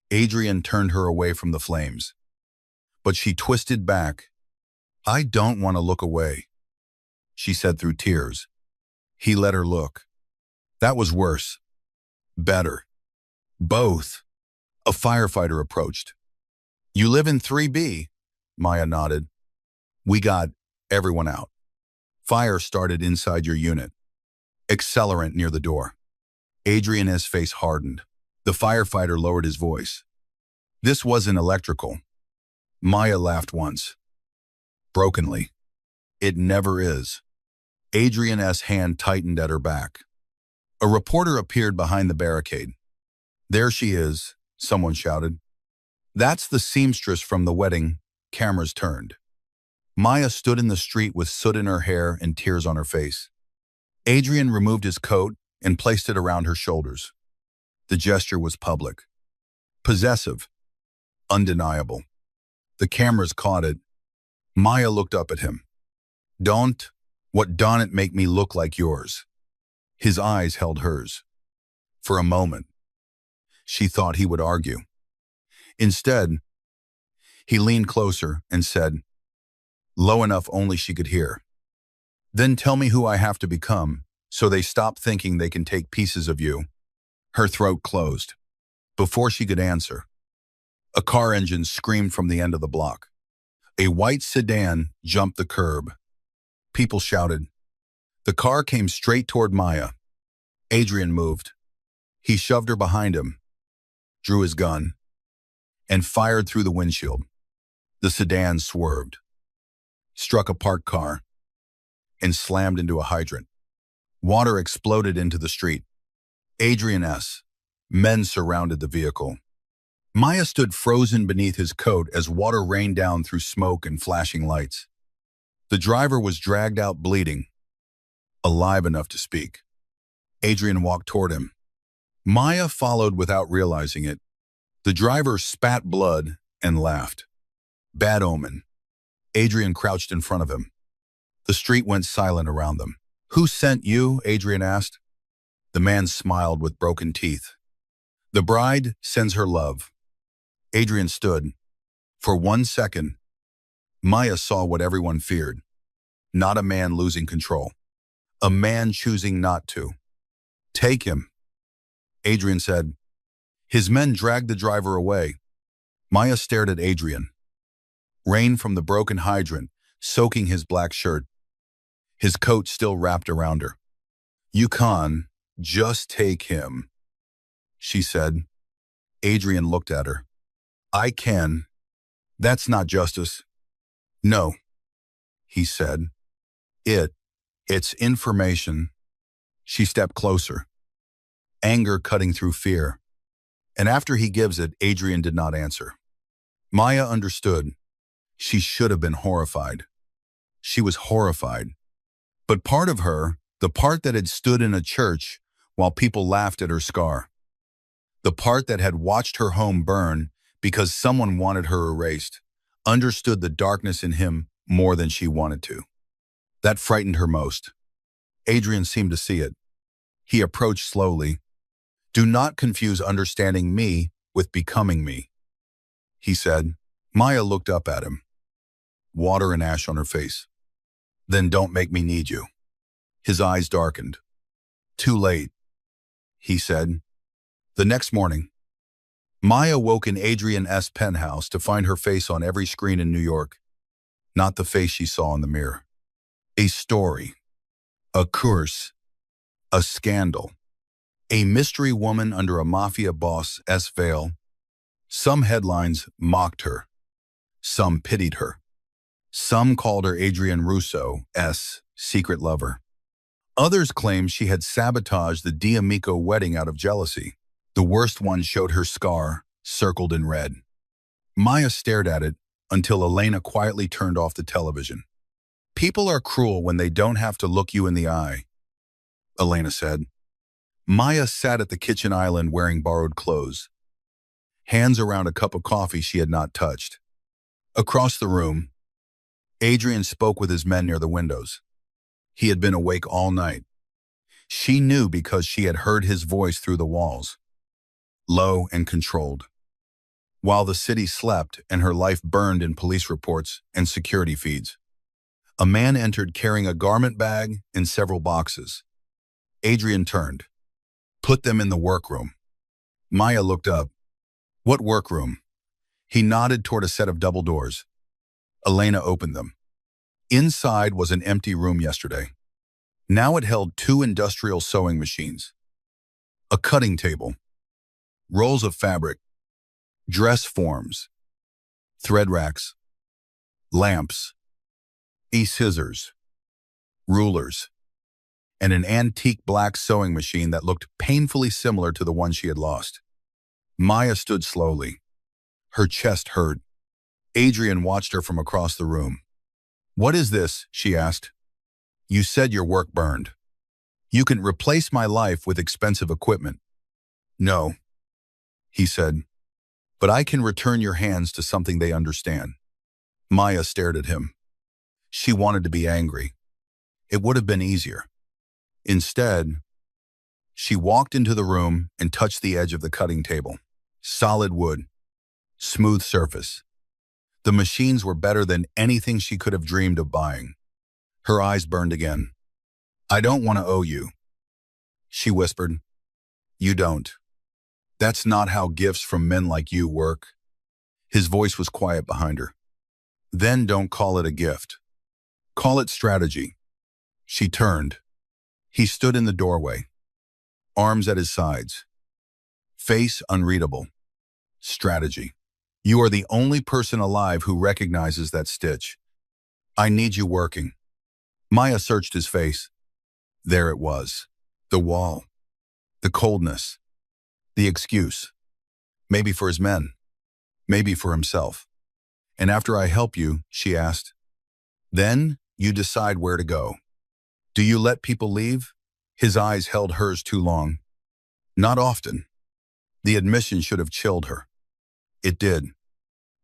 Adrian turned her away from the flames. But she twisted back. "I don't want to look away," she said through tears. He let her look. That was worse. Better. Both. A firefighter approached. "You live in 3B, Maya nodded. "We got everyone out. Fire started inside your unit. Accelerant near the door." Adrian's face hardened. The firefighter lowered his voice. "This wasn't electrical." Maya laughed once. Brokenly. "It never is." Adrian's hand tightened at her back. A reporter appeared behind the barricade. "There she is," someone shouted. "That's the seamstress from the wedding." Cameras turned. Maya stood in the street with soot in her hair and tears on her face. Adrian removed his coat and placed it around her shoulders. The gesture was public. Possessive. Undeniable. The cameras caught it. Maya looked up at him. "Don't. What don't it make me look like yours?" His eyes held hers. For a moment, she thought he would argue. Instead, he leaned closer and said, low enough only she could hear, "Then tell me who I have to become, so they stop thinking they can take pieces of you." Her throat closed. Before she could answer, a car engine screamed from the end of the block. A white sedan jumped the curb. People shouted. The car came straight toward Maya. Adrian moved. He shoved her behind him, drew his gun, and fired through the windshield. The sedan swerved, struck a parked car, and slammed into a hydrant. Water exploded into the street. Adrian's men surrounded the vehicle. Maya stood frozen beneath his coat as water rained down through smoke and flashing lights. The driver was dragged out bleeding, alive enough to speak. Adrian walked toward him. Maya followed without realizing it. The driver spat blood and laughed. Bad omen. Adrian crouched in front of him. The street went silent around them. "Who sent you?" Adrian asked. The man smiled with broken teeth. "The bride sends her love." Adrian stood. For 1 second, Maya saw what everyone feared. Not a man losing control. A man choosing not to. "Take him," Adrian said. His men dragged the driver away. Maya stared at Adrian. Rain from the broken hydrant, soaking his black shirt. his coat still wrapped around her. "You can't just take him," she said. Adrian looked at her. "I can. That's not justice." "No," he said. It's information." She stepped closer, anger cutting through fear. And after he gives it, Adrian did not answer. Maya understood. She should have been horrified. She was horrified. But part of her, the part that had stood in a church while people laughed at her scar, the part that had watched her home burn because someone wanted her erased, understood the darkness in him more than she wanted to. That frightened her most. Adrian seemed to see it. He approached slowly. "Do not confuse understanding me with becoming me," he said. Maya looked up at him, water and ash on her face. "Then don't make me need you." His eyes darkened. "Too late," he said. The next morning, Maya woke in Adrian's penthouse to find her face on every screen in New York. Not the face she saw in the mirror. A story. A curse. A scandal. A mystery woman under a mafia boss's veil. Some headlines mocked her. Some pitied her. Some called her Adrian Russo's secret lover. Others claimed she had sabotaged the D'Amico wedding out of jealousy. The worst one showed her scar, circled in red. Maya stared at it until Elena quietly turned off the television. "People are cruel when they don't have to look you in the eye," Elena said. Maya sat at the kitchen island wearing borrowed clothes, hands around a cup of coffee she had not touched. Across the room, Adrian spoke with his men near the windows. He had been awake all night. She knew because she had heard his voice through the walls, low and controlled. While the city slept and her life burned in police reports and security feeds, a man entered carrying a garment bag and several boxes. Adrian turned. "Put them in the workroom." Maya looked up. "What workroom?" He nodded toward a set of double doors. Elena opened them. Inside was an empty room yesterday. Now it held 2 industrial sewing machines, a cutting table, rolls of fabric, dress forms, thread racks, lamps, scissors, rulers, and an antique black sewing machine that looked painfully similar to the one she had lost. Maya stood slowly. Her chest hurt. Adrian watched her from across the room. "What is this?" she asked. "You said your work burned. You can replace my life with expensive equipment." "No," he said, "but I can return your hands to something they understand." Maya stared at him. She wanted to be angry. It would have been easier. Instead, she walked into the room and touched the edge of the cutting table. Solid wood, smooth surface. The machines were better than anything she could have dreamed of buying. Her eyes burned again. "I don't want to owe you," she whispered. "You don't. That's not how gifts from men like you work." His voice was quiet behind her. "Then don't call it a gift. Call it strategy." She turned. He stood in the doorway, arms at his sides, face unreadable. "Strategy. You are the only person alive who recognizes that stitch. I need you working." Maya searched his face. There it was. The wall. The coldness. The excuse. Maybe for his men. Maybe for himself. "And after I help you," she asked, "then you decide where to go. Do you let people leave?" His eyes held hers too long. "Not often." The admission should have chilled her. It did,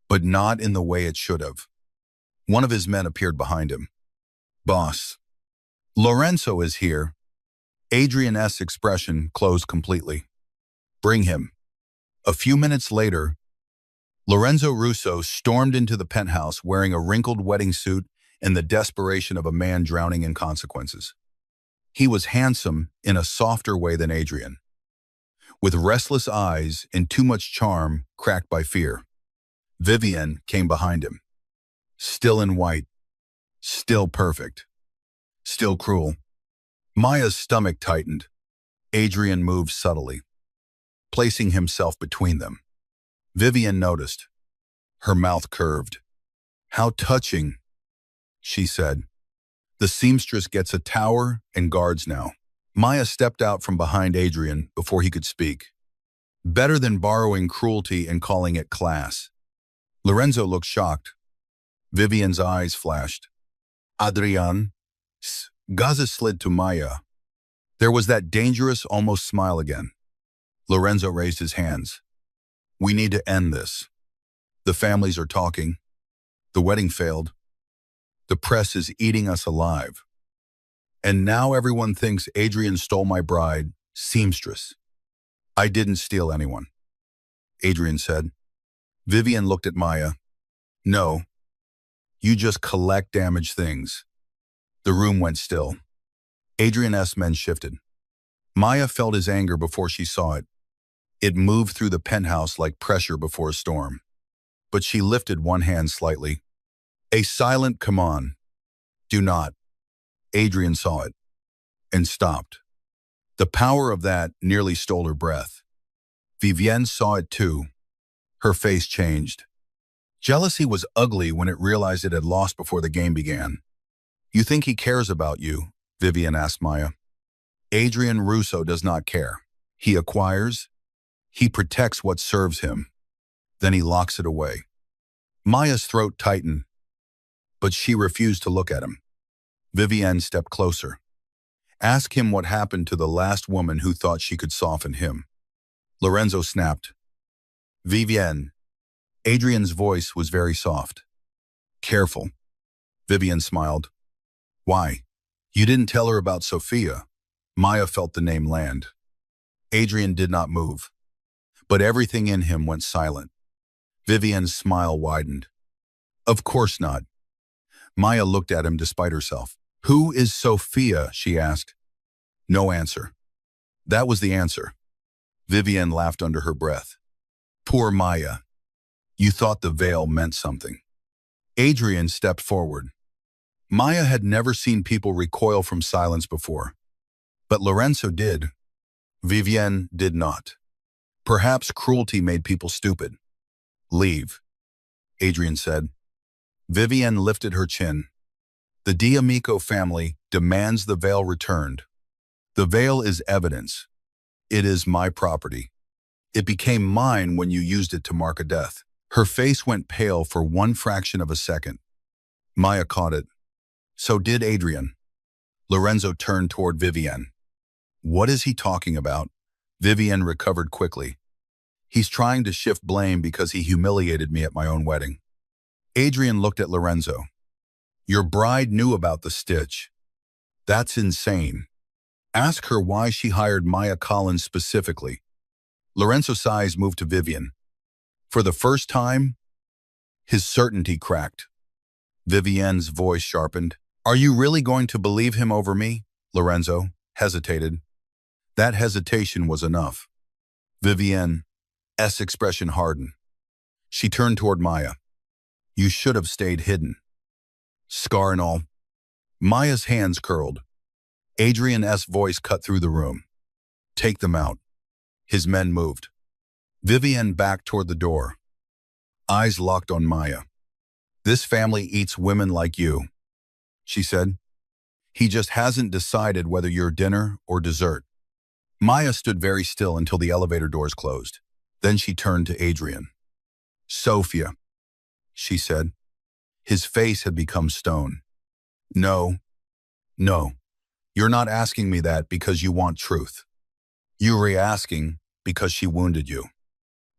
but not in the way it should have. One of his men appeared behind him. "Boss, Lorenzo is here." Adrian's expression closed completely. "Bring him." A few minutes later, Lorenzo Russo stormed into the penthouse wearing a wrinkled wedding suit and the desperation of a man drowning in consequences. He was handsome in a softer way than Adrian, with restless eyes and too much charm cracked by fear. Vivian came behind him, still in white, still perfect. Still cruel. Maya's stomach tightened. Adrian moved subtly, placing himself between them. Vivian noticed. Her mouth curved. How touching, she said. The seamstress gets a tower and guards now. Maya stepped out from behind Adrian before he could speak. Better than borrowing cruelty and calling it class. Lorenzo looked shocked. Vivian's eyes flashed. Adrian. Gaza slid to Maya. There was that dangerous, almost smile again. Lorenzo raised his hands. We need to end this. The families are talking. The wedding failed. The press is eating us alive. And now everyone thinks Adrian stole my bride, seamstress. I didn't steal anyone, Adrian said. Vivian looked at Maya. No, you just collect damaged things. The room went still. Adrian's men shifted. Maya felt his anger before she saw it. It moved through the penthouse like pressure before a storm. But she lifted one hand slightly. A silent come on. Do not. Adrian saw it and stopped. The power of that nearly stole her breath. Vivienne saw it too. Her face changed. Jealousy was ugly when it realized it had lost before the game began. You think he cares about you? Vivienne asked Maya. Adrian Russo does not care. He acquires. He protects what serves him. Then he locks it away. Maya's throat tightened, but she refused to look at him. Vivienne stepped closer. Ask him what happened to the last woman who thought she could soften him. Lorenzo snapped. Vivienne. Adrian's voice was very soft. Careful. Vivienne smiled. Why? You didn't tell her about Sophia. Maya felt the name land. Adrian did not move, but everything in him went silent. Vivienne's smile widened. Of course not. Maya looked at him despite herself. Who is Sophia? She asked. No answer. That was the answer. Vivienne laughed under her breath. Poor Maya. You thought the veil meant something. Adrian stepped forward. Maya had never seen people recoil from silence before. But Lorenzo did. Vivienne did not. Perhaps cruelty made people stupid. Leave, Adrian said. Vivienne lifted her chin. The D'Amico family demands the veil returned. The veil is evidence. It is my property. It became mine when you used it to mark a death. Her face went pale for one fraction of a second. Maya caught it. So did Adrian. Lorenzo turned toward Vivienne. What is he talking about? Vivienne recovered quickly. He's trying to shift blame because he humiliated me at my own wedding. Adrian looked at Lorenzo. Your bride knew about the stitch. That's insane. Ask her why she hired Maya Collins specifically. Lorenzo's eyes moved to Vivienne. For the first time, his certainty cracked. Vivienne's voice sharpened. Are you really going to believe him over me? Lorenzo hesitated. That hesitation was enough. Vivienne's expression hardened. She turned toward Maya. You should have stayed hidden. Scar and all. Maya's hands curled. Adrian's voice cut through the room. Take them out. His men moved. Vivienne backed toward the door. Eyes locked on Maya. This family eats women like you, she said. He just hasn't decided whether you're dinner or dessert. Maya stood very still until the elevator doors closed. Then she turned to Adrian. Sophia, she said. His face had become stone. No, you're not asking me that because you want truth. You were asking because she wounded you.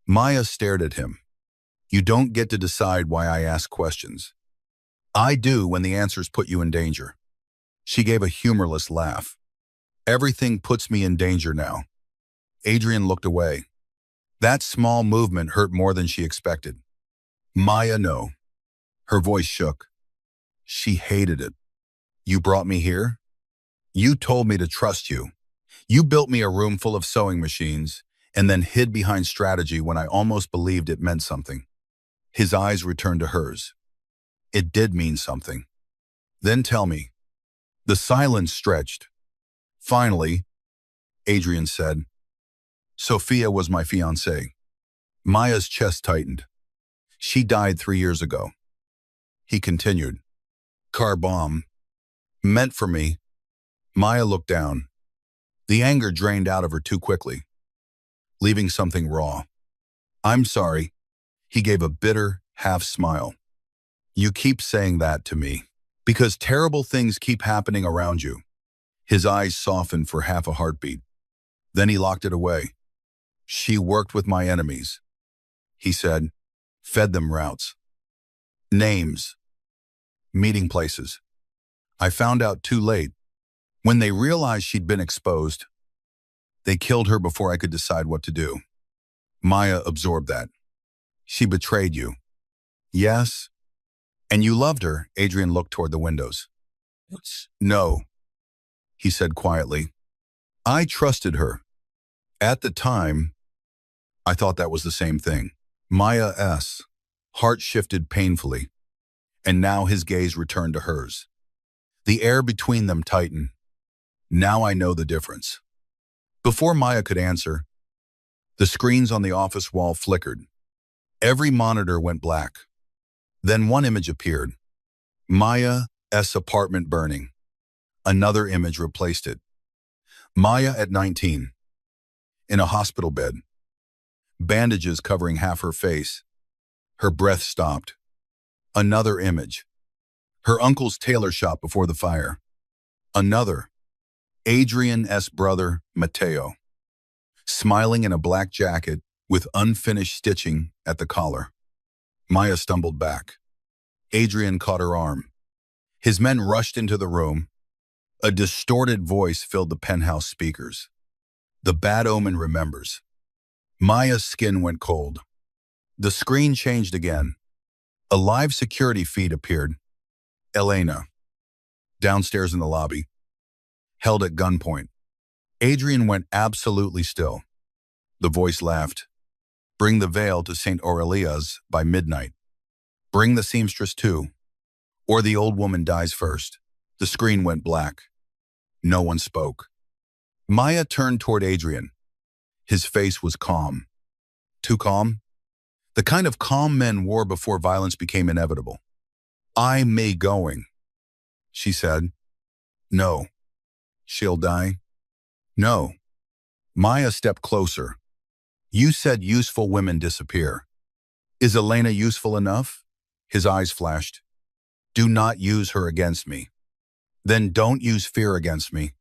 Maya stared at him. You don't get to decide why I ask questions. I do when the answers put you in danger. She gave a humorless laugh. Everything puts me in danger now. Adrian looked away. That small movement hurt more than she expected. Maya, no. Her voice shook. She hated it. You brought me here? You told me to trust you. You built me a room full of sewing machines and then hid behind strategy when I almost believed it meant something. His eyes returned to hers. It did mean something. Then tell me, The silence stretched. Finally, Adrian said, Sophia was my fiancée. Maya's chest tightened. She died 3 years ago. He continued, car bomb. Meant for me. Maya looked down. The anger drained out of her too quickly, leaving something raw. I'm sorry. He gave a bitter half smile. You keep saying that to me because terrible things keep happening around you. His eyes softened for half a heartbeat. Then he locked it away. She worked with my enemies, he said, fed them routes, names, meeting places. I found out too late. When they realized she'd been exposed, they killed her before I could decide what to do. Maya absorbed that. She betrayed you. Yes. And you loved her. Adrian looked toward the windows. No, he said quietly. I trusted her. At the time, I thought that was the same thing. Maya's heart shifted painfully, and now his gaze returned to hers. The air between them tightened. Now I know the difference. Before Maya could answer, the screens on the office wall flickered. Every monitor went black. Then one image appeared. Maya's apartment burning. Another image replaced it. Maya at 19, in a hospital bed. Bandages covering half her face. Her breath stopped. Another image. Her uncle's tailor shop before the fire. Another. Adrian's brother, Matteo, smiling in a black jacket with unfinished stitching at the collar. Maya stumbled back. Adrian caught her arm. His men rushed into the room. A distorted voice filled the penthouse speakers. The bad omen remembers. Maya's skin went cold. The screen changed again. A live security feed appeared. Elena, downstairs in the lobby, held at gunpoint. Adrian went absolutely still. The voice laughed. Bring the veil to St. Aurelia's by midnight. Bring the seamstress too, or the old woman dies first. The screen went black. No one spoke. Maya turned toward Adrian. His face was calm. Too calm? The kind of calm men wore before violence became inevitable. I may going, she said. No. She'll die? No. Maya stepped closer. You said useful women disappear. Is Elena useful enough? His eyes flashed. Do not use her against me. Then don't use fear against me.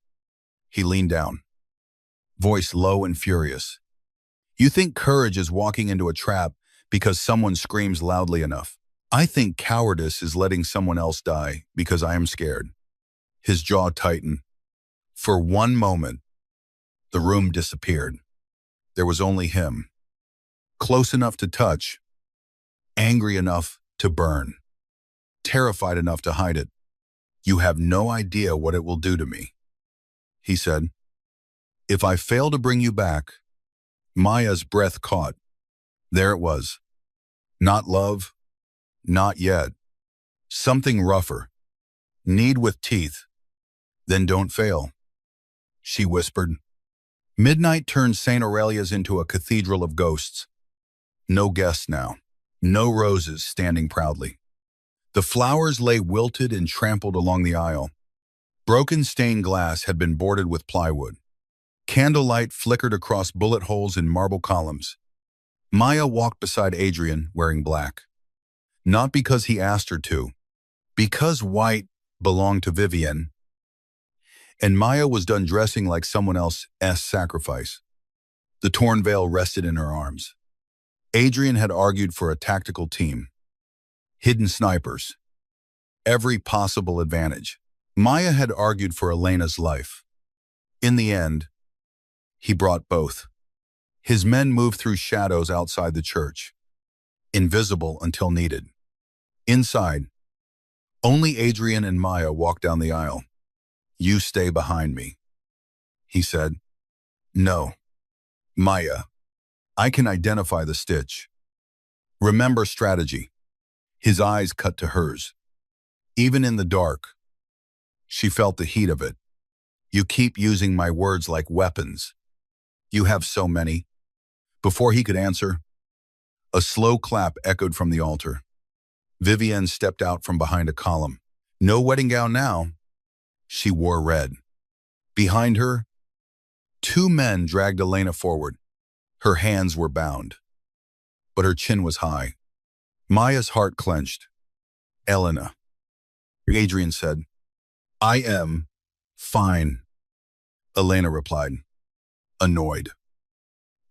He leaned down, voice low and furious. You think courage is walking into a trap because someone screams loudly enough. I think cowardice is letting someone else die because I am scared. His jaw tightened. For one moment, the room disappeared. There was only him. Close enough to touch, angry enough to burn, terrified enough to hide it. You have no idea what it will do to me, he said. If I fail to bring you back, Maya's breath caught. There it was. Not love, not yet. Something rougher. Need with teeth. Then don't fail, she whispered. Midnight turned St. Aurelia's into a cathedral of ghosts. No guests now. No roses standing proudly. The flowers lay wilted and trampled along the aisle. Broken stained glass had been boarded with plywood. Candlelight flickered across bullet holes in marble columns. Maya walked beside Adrian wearing black. Not because he asked her to, because white belonged to Vivienne. And Maya was done dressing like someone else's sacrifice. The torn veil rested in her arms. Adrian had argued for a tactical team. Hidden snipers. Every possible advantage. Maya had argued for Elena's life. In the end, he brought both. His men moved through shadows outside the church, invisible until needed. Inside, only Adrian and Maya walked down the aisle. You stay behind me, he said. No. Maya, I can identify the stitch. Remember strategy. His eyes cut to hers. Even in the dark, She felt the heat of it. You keep using my words like weapons. You have so many. Before he could answer, a slow clap echoed from the altar. Vivienne stepped out from behind a column. No wedding gown now. She wore red. Behind her, two men dragged Elena forward. Her hands were bound, but her chin was high. Maya's heart clenched. Elena, Adrian said. I am fine, Elena replied, annoyed.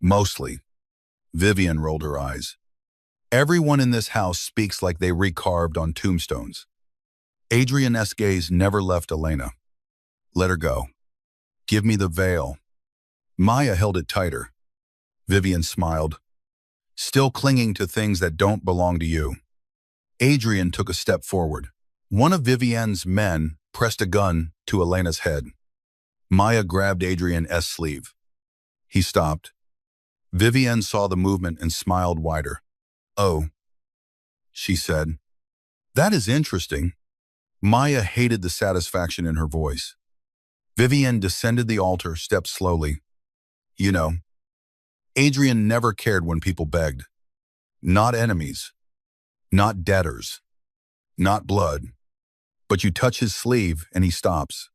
Mostly. Vivienne rolled her eyes. Everyone in this house speaks like they recarved on tombstones. Adrian's gaze never left Elena. Let her go. Give me the veil. Maya held it tighter. Vivienne smiled. Still clinging to things that don't belong to you. Adrian took a step forward. One of Vivienne's men pressed a gun to Elena's head. Maya grabbed Adrian's sleeve. He stopped. Vivienne saw the movement and smiled wider. Oh, she said. That is interesting. Maya hated the satisfaction in her voice. Vivienne descended the altar, stepped slowly. You know, Adrian never cared when people begged. Not enemies. Not debtors. Not blood. But you touch his sleeve and he stops.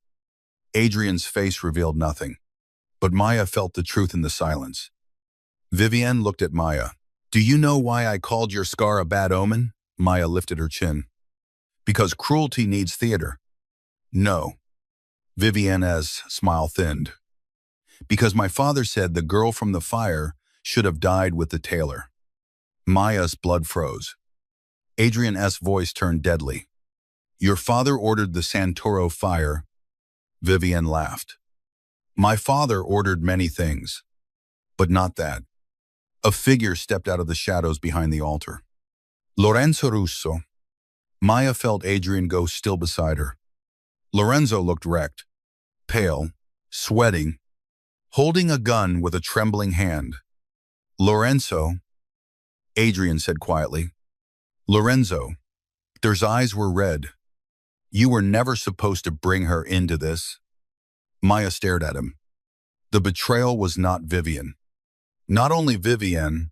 Adrian's face revealed nothing, but Maya felt the truth in the silence. Vivienne looked at Maya. Do you know why I called your scar a bad omen? Maya lifted her chin. Because cruelty needs theater. No. Vivienne's smile thinned. Because my father said the girl from the fire should have died with the tailor. Maya's blood froze. Adrian's voice turned deadly. Your father ordered the Santoro fire. Vivienne laughed. My father ordered many things, but not that. A figure stepped out of the shadows behind the altar. Lorenzo Russo. Maya felt Adrian go still beside her. Lorenzo looked wrecked, pale, sweating, holding a gun with a trembling hand. Lorenzo, Adrian said quietly. Lorenzo, their eyes were red. You were never supposed to bring her into this. Maya stared at him. The betrayal was not Vivienne. Not only Vivienne,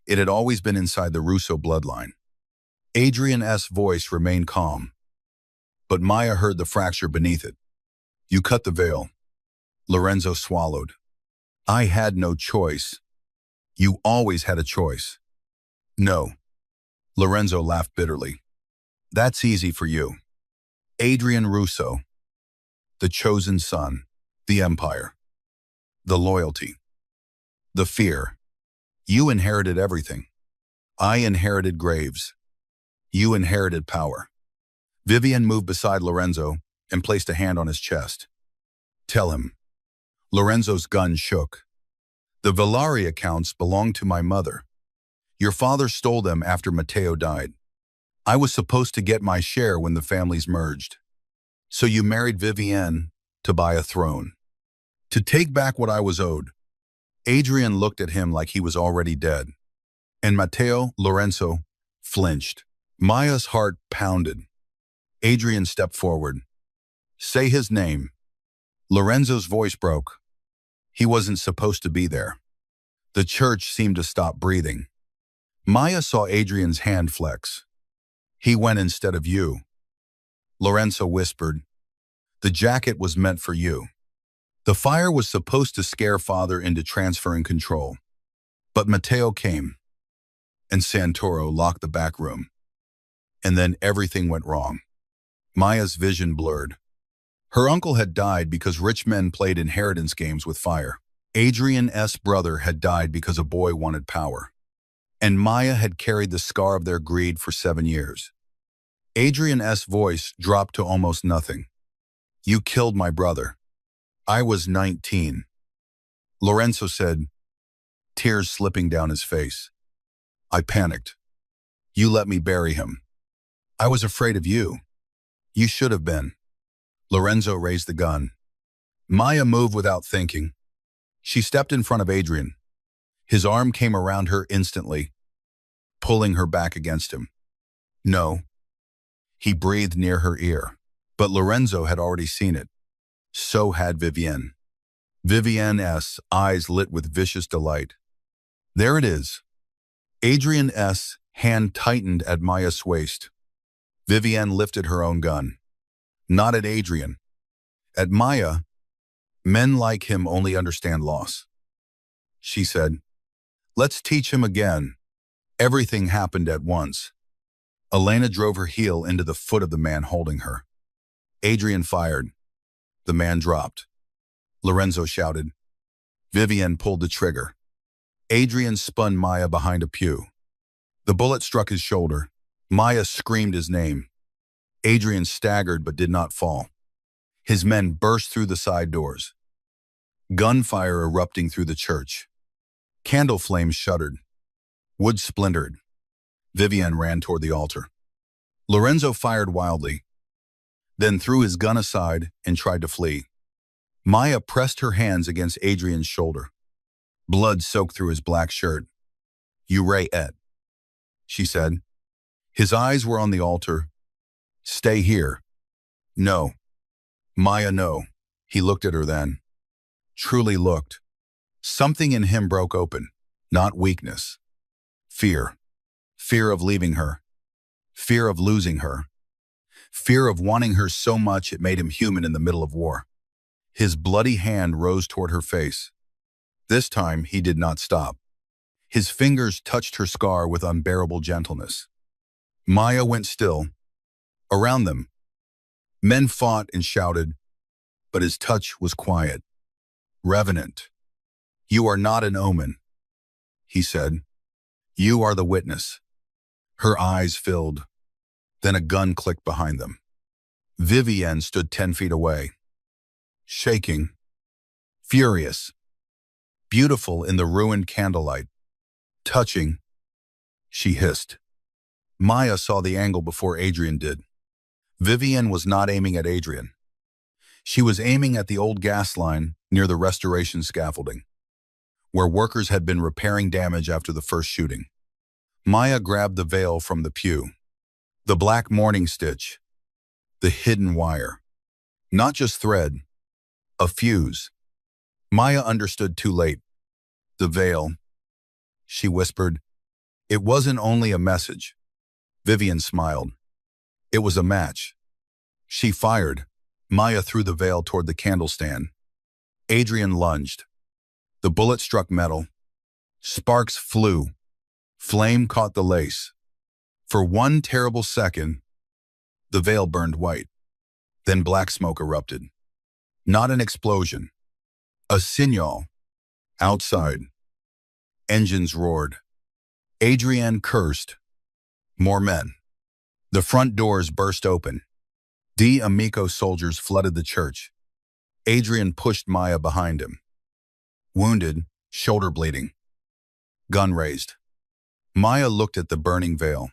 it had always been inside the Russo bloodline. Adrian's voice remained calm, but Maya heard the fracture beneath it. You cut the veil. Lorenzo swallowed. I had no choice. You always had a choice. No. Lorenzo laughed bitterly. That's easy for you. Adrian Russo, the chosen son, the empire, the loyalty, the fear. You inherited everything. I inherited graves. You inherited power. Vivienne moved beside Lorenzo and placed a hand on his chest. Tell him. Lorenzo's gun shook. The Villari accounts belonged to my mother. Your father stole them after Matteo died. I was supposed to get my share when the families merged. So you married Vivienne to buy a throne. To take back what I was owed. Adrian looked at him like he was already dead. And Matteo, Lorenzo, flinched. Maya's heart pounded. Adrian stepped forward. Say his name. Lorenzo's voice broke. He wasn't supposed to be there. The church seemed to stop breathing. Maya saw Adrian's hand flex. He went instead of you. Lorenzo whispered. The jacket was meant for you. The fire was supposed to scare father into transferring control. But Matteo came, and Santoro locked the back room. And then everything went wrong. Maya's vision blurred. Her uncle had died because rich men played inheritance games with fire. Adrian's brother had died because a boy wanted power. And Maya had carried the scar of their greed for 7 years. Adrian's voice dropped to almost nothing. You killed my brother. I was 19. Lorenzo said, tears slipping down his face. I panicked. You let me bury him. I was afraid of you. You should have been. Lorenzo raised the gun. Maya moved without thinking. She stepped in front of Adrian. His arm came around her instantly, pulling her back against him. No. He breathed near her ear. But Lorenzo had already seen it. So had Vivienne. Vivienne's eyes lit with vicious delight. There it is. Adrian's hand tightened at Maya's waist. Vivienne lifted her own gun. Not at Adrian. At Maya. Men like him only understand loss. She said, "Let's teach him again." Everything happened at once. Elena drove her heel into the foot of the man holding her. Adrian fired. The man dropped. Lorenzo shouted. Vivienne pulled the trigger. Adrian spun Maya behind a pew. The bullet struck his shoulder. Maya screamed his name. Adrian staggered but did not fall. His men burst through the side doors. Gunfire erupting through the church. Candle flames shuddered. Wood splintered. Vivienne ran toward the altar. Lorenzo fired wildly, then threw his gun aside and tried to flee. Maya pressed her hands against Adrian's shoulder. Blood soaked through his black shirt. "You ray et," she said. His eyes were on the altar. "Stay here." "No." "Maya, no." He looked at her then. Truly looked. Something in him broke open. Not weakness. Fear. Fear of leaving her. Fear of losing her. Fear of wanting her so much it made him human in the middle of war. His bloody hand rose toward her face. This time he did not stop. His fingers touched her scar with unbearable gentleness. Maya went still. Around them, men fought and shouted, but his touch was quiet. "Revenant, you are not an omen," he said. "You are the witness." Her eyes filled. Then a gun clicked behind them. Vivienne stood 10 feet away, shaking, furious, beautiful in the ruined candlelight. Touching, she hissed. Maya saw the angle before Adrian did. Vivienne was not aiming at Adrian. She was aiming at the old gas line near the restoration scaffolding, where workers had been repairing damage after the first shooting. Maya grabbed the veil from the pew. The black mourning stitch. The hidden wire. Not just thread. A fuse. Maya understood too late. The veil. She whispered. It wasn't only a message. Vivienne smiled. It was a match. She fired. Maya threw the veil toward the candle stand. Adrian lunged. The bullet struck metal. Sparks flew. Flame caught the lace. For one terrible second, the veil burned white. Then black smoke erupted. Not an explosion. A signal. Outside. Engines roared. Adrian cursed. More men. The front doors burst open. Amico soldiers flooded the church. Adrian pushed Maya behind him. Wounded, shoulder bleeding. Gun raised. Maya looked at the burning veil.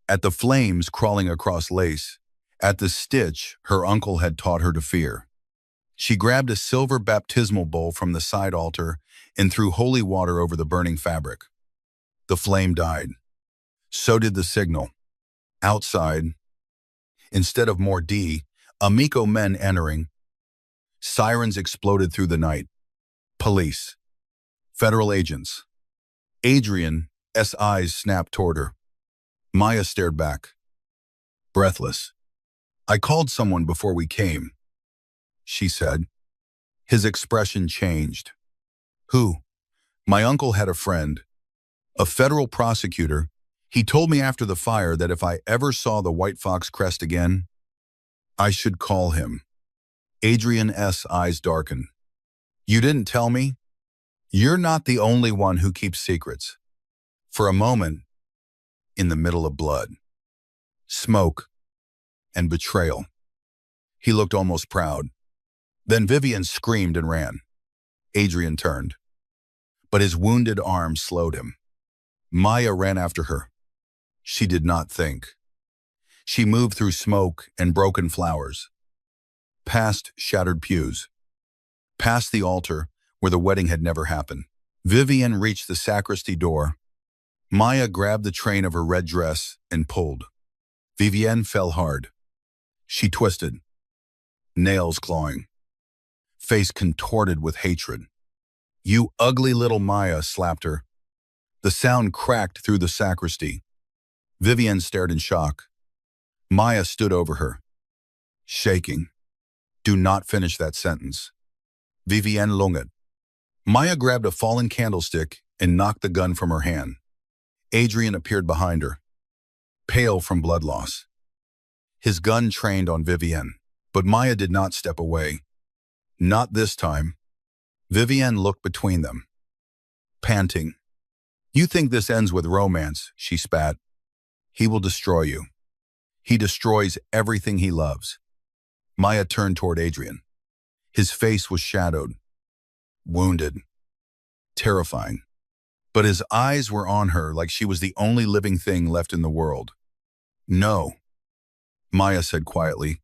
At the flames crawling across lace. At the stitch her uncle had taught her to fear. She grabbed a silver baptismal bowl from the side altar and threw holy water over the burning fabric. The flame died. So did the signal. Outside, instead of more Amico men entering, sirens exploded through the night. Police. Federal agents. Adrian's eyes snapped toward her. Maya stared back, breathless. I called someone before we came, she said. His expression changed. Who? My uncle had a friend, a federal prosecutor. He told me after the fire that if I ever saw the White Fox crest again, I should call him. Adrian's eyes darkened. You didn't tell me? You're not the only one who keeps secrets. For a moment, in the middle of blood, smoke, and betrayal, he looked almost proud. Then Vivienne screamed and ran. Adrian turned, but his wounded arm slowed him. Maya ran after her. She did not think. She moved through smoke and broken flowers, past shattered pews, past the altar where the wedding had never happened. Vivienne reached the sacristy door. Maya grabbed the train of her red dress and pulled. Vivienne fell hard. She twisted. nails clawing, face contorted with hatred. "You ugly little," Maya slapped her. The sound cracked through the sacristy. Vivienne stared in shock. Maya stood over her, shaking. "Do not finish that sentence." Vivienne Lunget. Maya grabbed a fallen candlestick and knocked the gun from her hand. Adrian appeared behind her, pale from blood loss. His gun trained on Vivienne, but Maya did not step away. Not this time. Vivienne looked between them, panting. "You think this ends with romance," she spat. "He will destroy you. He destroys everything he loves." Maya turned toward Adrian. His face was shadowed, wounded, terrifying. But his eyes were on her like she was the only living thing left in the world. "No," Maya said quietly.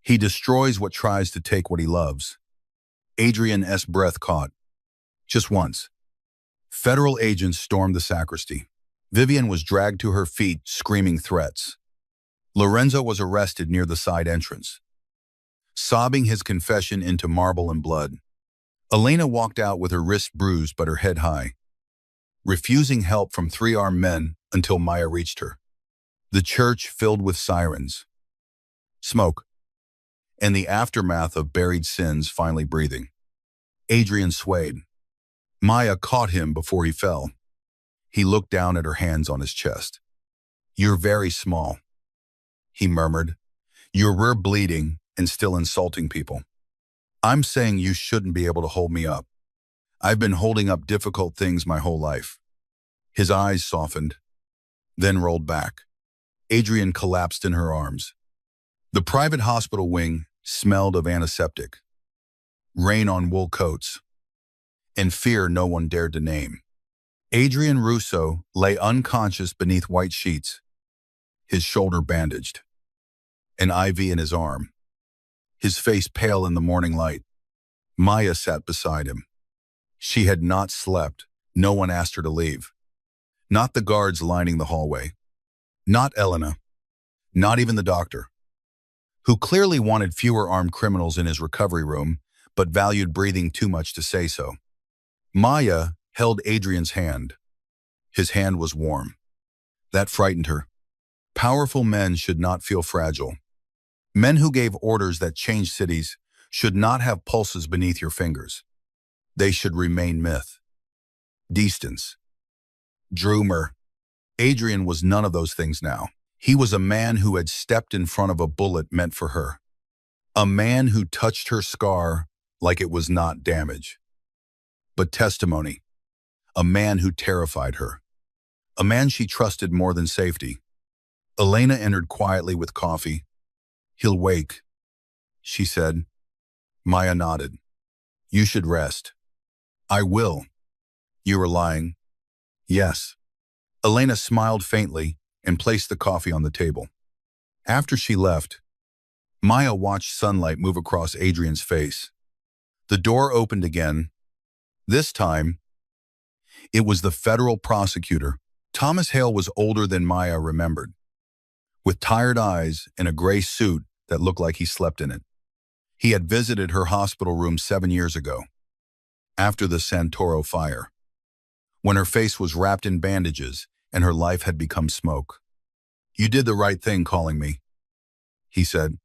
"He destroys what tries to take what he loves." Adrian's breath caught. Just once. Federal agents stormed the sacristy. Vivienne was dragged to her feet, screaming threats. Lorenzo was arrested near the side entrance, sobbing his confession into marble and blood. Elena walked out with her wrist bruised but her head high, refusing help from 3 armed men until Maya reached her. The church filled with sirens, smoke, and the aftermath of buried sins finally breathing. Adrian swayed. Maya caught him before he fell. He looked down at her hands on his chest. "You're very small," he murmured. "You're bleeding and still insulting people. I'm saying you shouldn't be able to hold me up. I've been holding up difficult things my whole life." His eyes softened, then rolled back. Adrian collapsed in her arms. The private hospital wing smelled of antiseptic, rain on wool coats, and fear no one dared to name. Adrian Russo lay unconscious beneath white sheets, his shoulder bandaged, an IV in his arm, his face pale in the morning light. Maya sat beside him. She had not slept. No one asked her to leave. Not the guards lining the hallway. Not Elena. Not even the doctor, who clearly wanted fewer armed criminals in his recovery room, but valued breathing too much to say so. Maya held Adrian's hand. His hand was warm. That frightened her. Powerful men should not feel fragile. Men who gave orders that changed cities should not have pulses beneath your fingers. They should remain myth. Distance. Droomer. Adrian was none of those things now. He was a man who had stepped in front of a bullet meant for her. A man who touched her scar like it was not damage, but testimony. A man who terrified her. A man she trusted more than safety. Elena entered quietly with coffee. "He'll wake," she said. Maya nodded. "You should rest." "I will." "You are lying." "Yes." Elena smiled faintly and placed the coffee on the table. After she left, Maya watched sunlight move across Adrian's face. The door opened again. This time, it was the federal prosecutor. Thomas Hale was older than Maya remembered, with tired eyes and a gray suit that looked like he slept in it. He had visited her hospital room 7 years ago, after the Santoro fire, when her face was wrapped in bandages and her life had become smoke. "You did the right thing calling me," he said.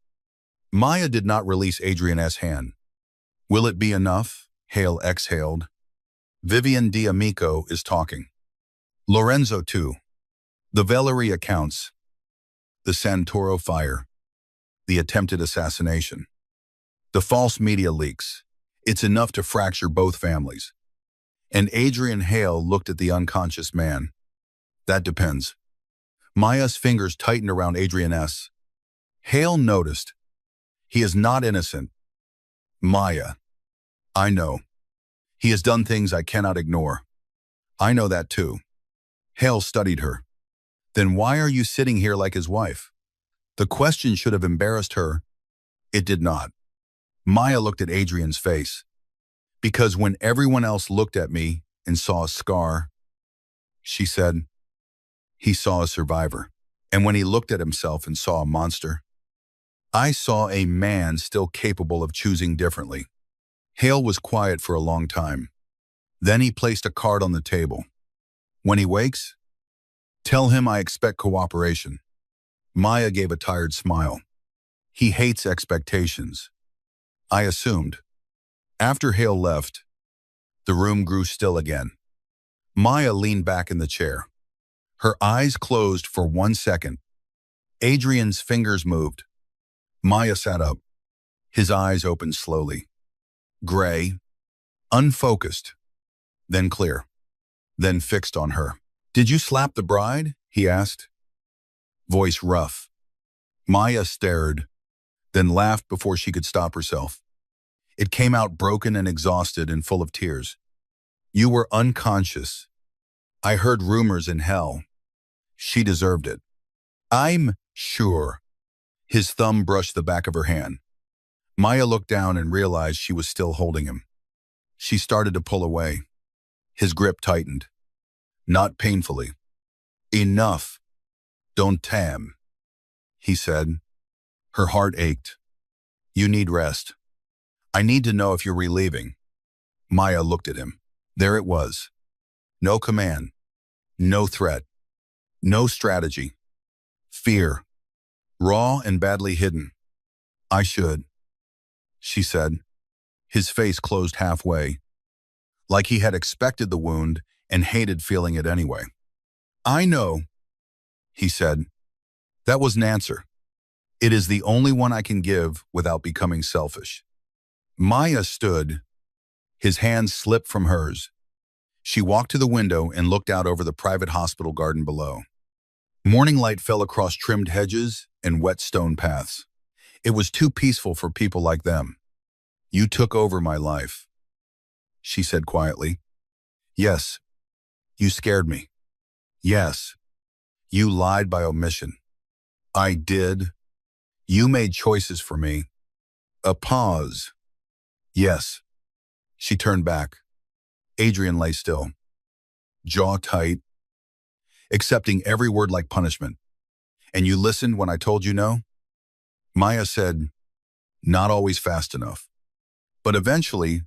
Maya did not release Adrian's hand. "Will it be enough?" Hale exhaled. "Vivienne D'Amico is talking. Lorenzo too. The Valerie accounts. The Santoro fire. The attempted assassination. The false media leaks. It's enough to fracture both families." And Adrian Hale looked at the unconscious man. "That depends." Maya's fingers tightened around Adrian's. Hale noticed. "He is not innocent." "Maya, I know. He has done things I cannot ignore." "I know that too." Hale studied her. "Then why are you sitting here like his wife?" The question should have embarrassed her. It did not. Maya looked at Adrian's face. "Because when everyone else looked at me and saw a scar," she said, "he saw a survivor. And when he looked at himself and saw a monster, I saw a man still capable of choosing differently. Hale was quiet for a long time. Then he placed a card on the table. When he wakes, tell him I expect cooperation. Maya gave a tired smile. He hates expectations. I assumed. After Hale left, the room grew still again. Maya leaned back in the chair. Her eyes closed for 1 second. Adrian's fingers moved. Maya sat up. His eyes opened slowly. Gray, unfocused, then clear, then fixed on her. Did you slap the bride? He asked. Voice rough. Maya stared, then laughed before she could stop herself. It came out broken and exhausted and full of tears. You were unconscious. I heard rumors in hell. She deserved it. I'm sure. His thumb brushed the back of her hand. Maya looked down and realized she was still holding him. She started to pull away. His grip tightened. Not painfully. Enough. Don't tam, he said. Her heart ached. You need rest. I need to know if you're relieving. Maya looked at him. There it was. No command. No threat. No strategy. Fear. Raw and badly hidden. I should, she said. His face closed halfway, like he had expected the wound and hated feeling it anyway. I know, he said. That was an answer. It is the only one I can give without becoming selfish. Maya stood. His hands slipped from hers. She walked to the window and looked out over the private hospital garden below. Morning light fell across trimmed hedges and wet stone paths. It was too peaceful for people like them. You took over my life, she said quietly. Yes, you scared me. Yes, you lied by omission. I did. You made choices for me. A pause. Yes. She turned back. Adrian lay still, jaw tight, accepting every word like punishment. And you listened when I told you no? Maya said, not always fast enough. But eventually,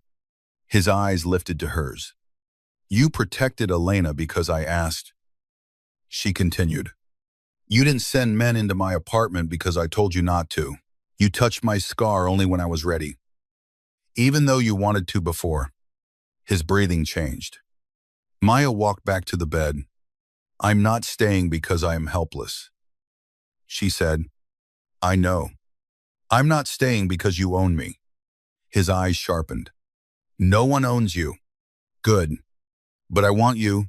his eyes lifted to hers. You protected Elena because I asked. She continued. You didn't send men into my apartment because I told you not to. You touched my scar only when I was ready. Even though you wanted to before. His breathing changed. Maya walked back to the bed. I'm not staying because I am helpless. She said, I know. I'm not staying because you own me. His eyes sharpened. No one owns you. Good. But I want you,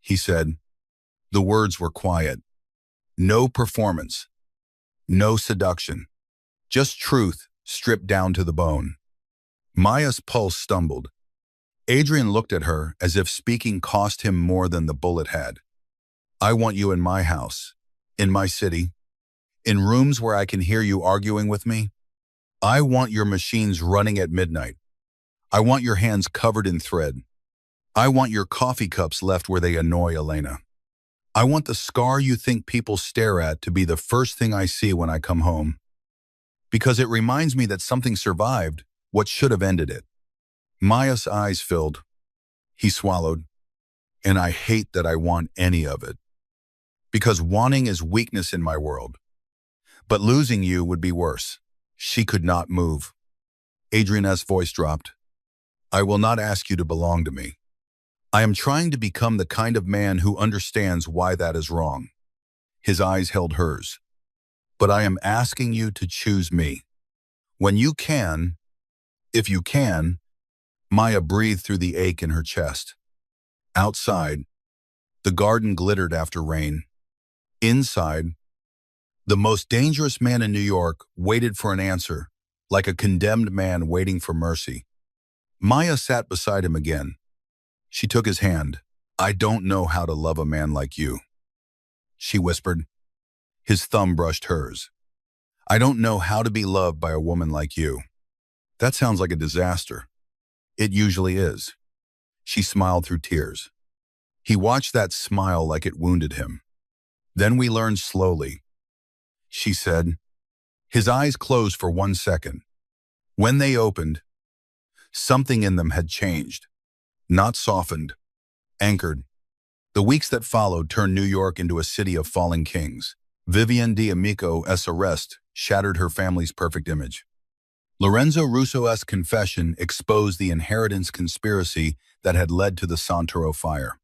he said. The words were quiet. No performance. No seduction. Just truth stripped down to the bone. Maya's pulse stumbled. Adrian looked at her as if speaking cost him more than the bullet had. I want you in my house, in my city, in rooms where I can hear you arguing with me. I want your machines running at midnight. I want your hands covered in thread. I want your coffee cups left where they annoy Elena. I want the scar you think people stare at to be the first thing I see when I come home. Because it reminds me that something survived what should have ended it. Maya's eyes filled. He swallowed. And I hate that I want any of it. Because wanting is weakness in my world. But losing you would be worse. She could not move. Adriana's voice dropped. I will not ask you to belong to me. I am trying to become the kind of man who understands why that is wrong. His eyes held hers. But I am asking you to choose me. When you can, if you can, Maya breathed through the ache in her chest. Outside, the garden glittered after rain. Inside, the most dangerous man in New York waited for an answer, like a condemned man waiting for mercy. Maya sat beside him again. She took his hand. I don't know how to love a man like you, she whispered. His thumb brushed hers. I don't know how to be loved by a woman like you. That sounds like a disaster. It usually is. She smiled through tears. He watched that smile like it wounded him. Then we learned slowly, she said. His eyes closed for 1 second. When they opened, something in them had changed, not softened, anchored. The weeks that followed turned New York into a city of falling kings. Vivian D'Amico's arrest shattered her family's perfect image. Lorenzo Russo's confession exposed the inheritance conspiracy that had led to the Santoro fire.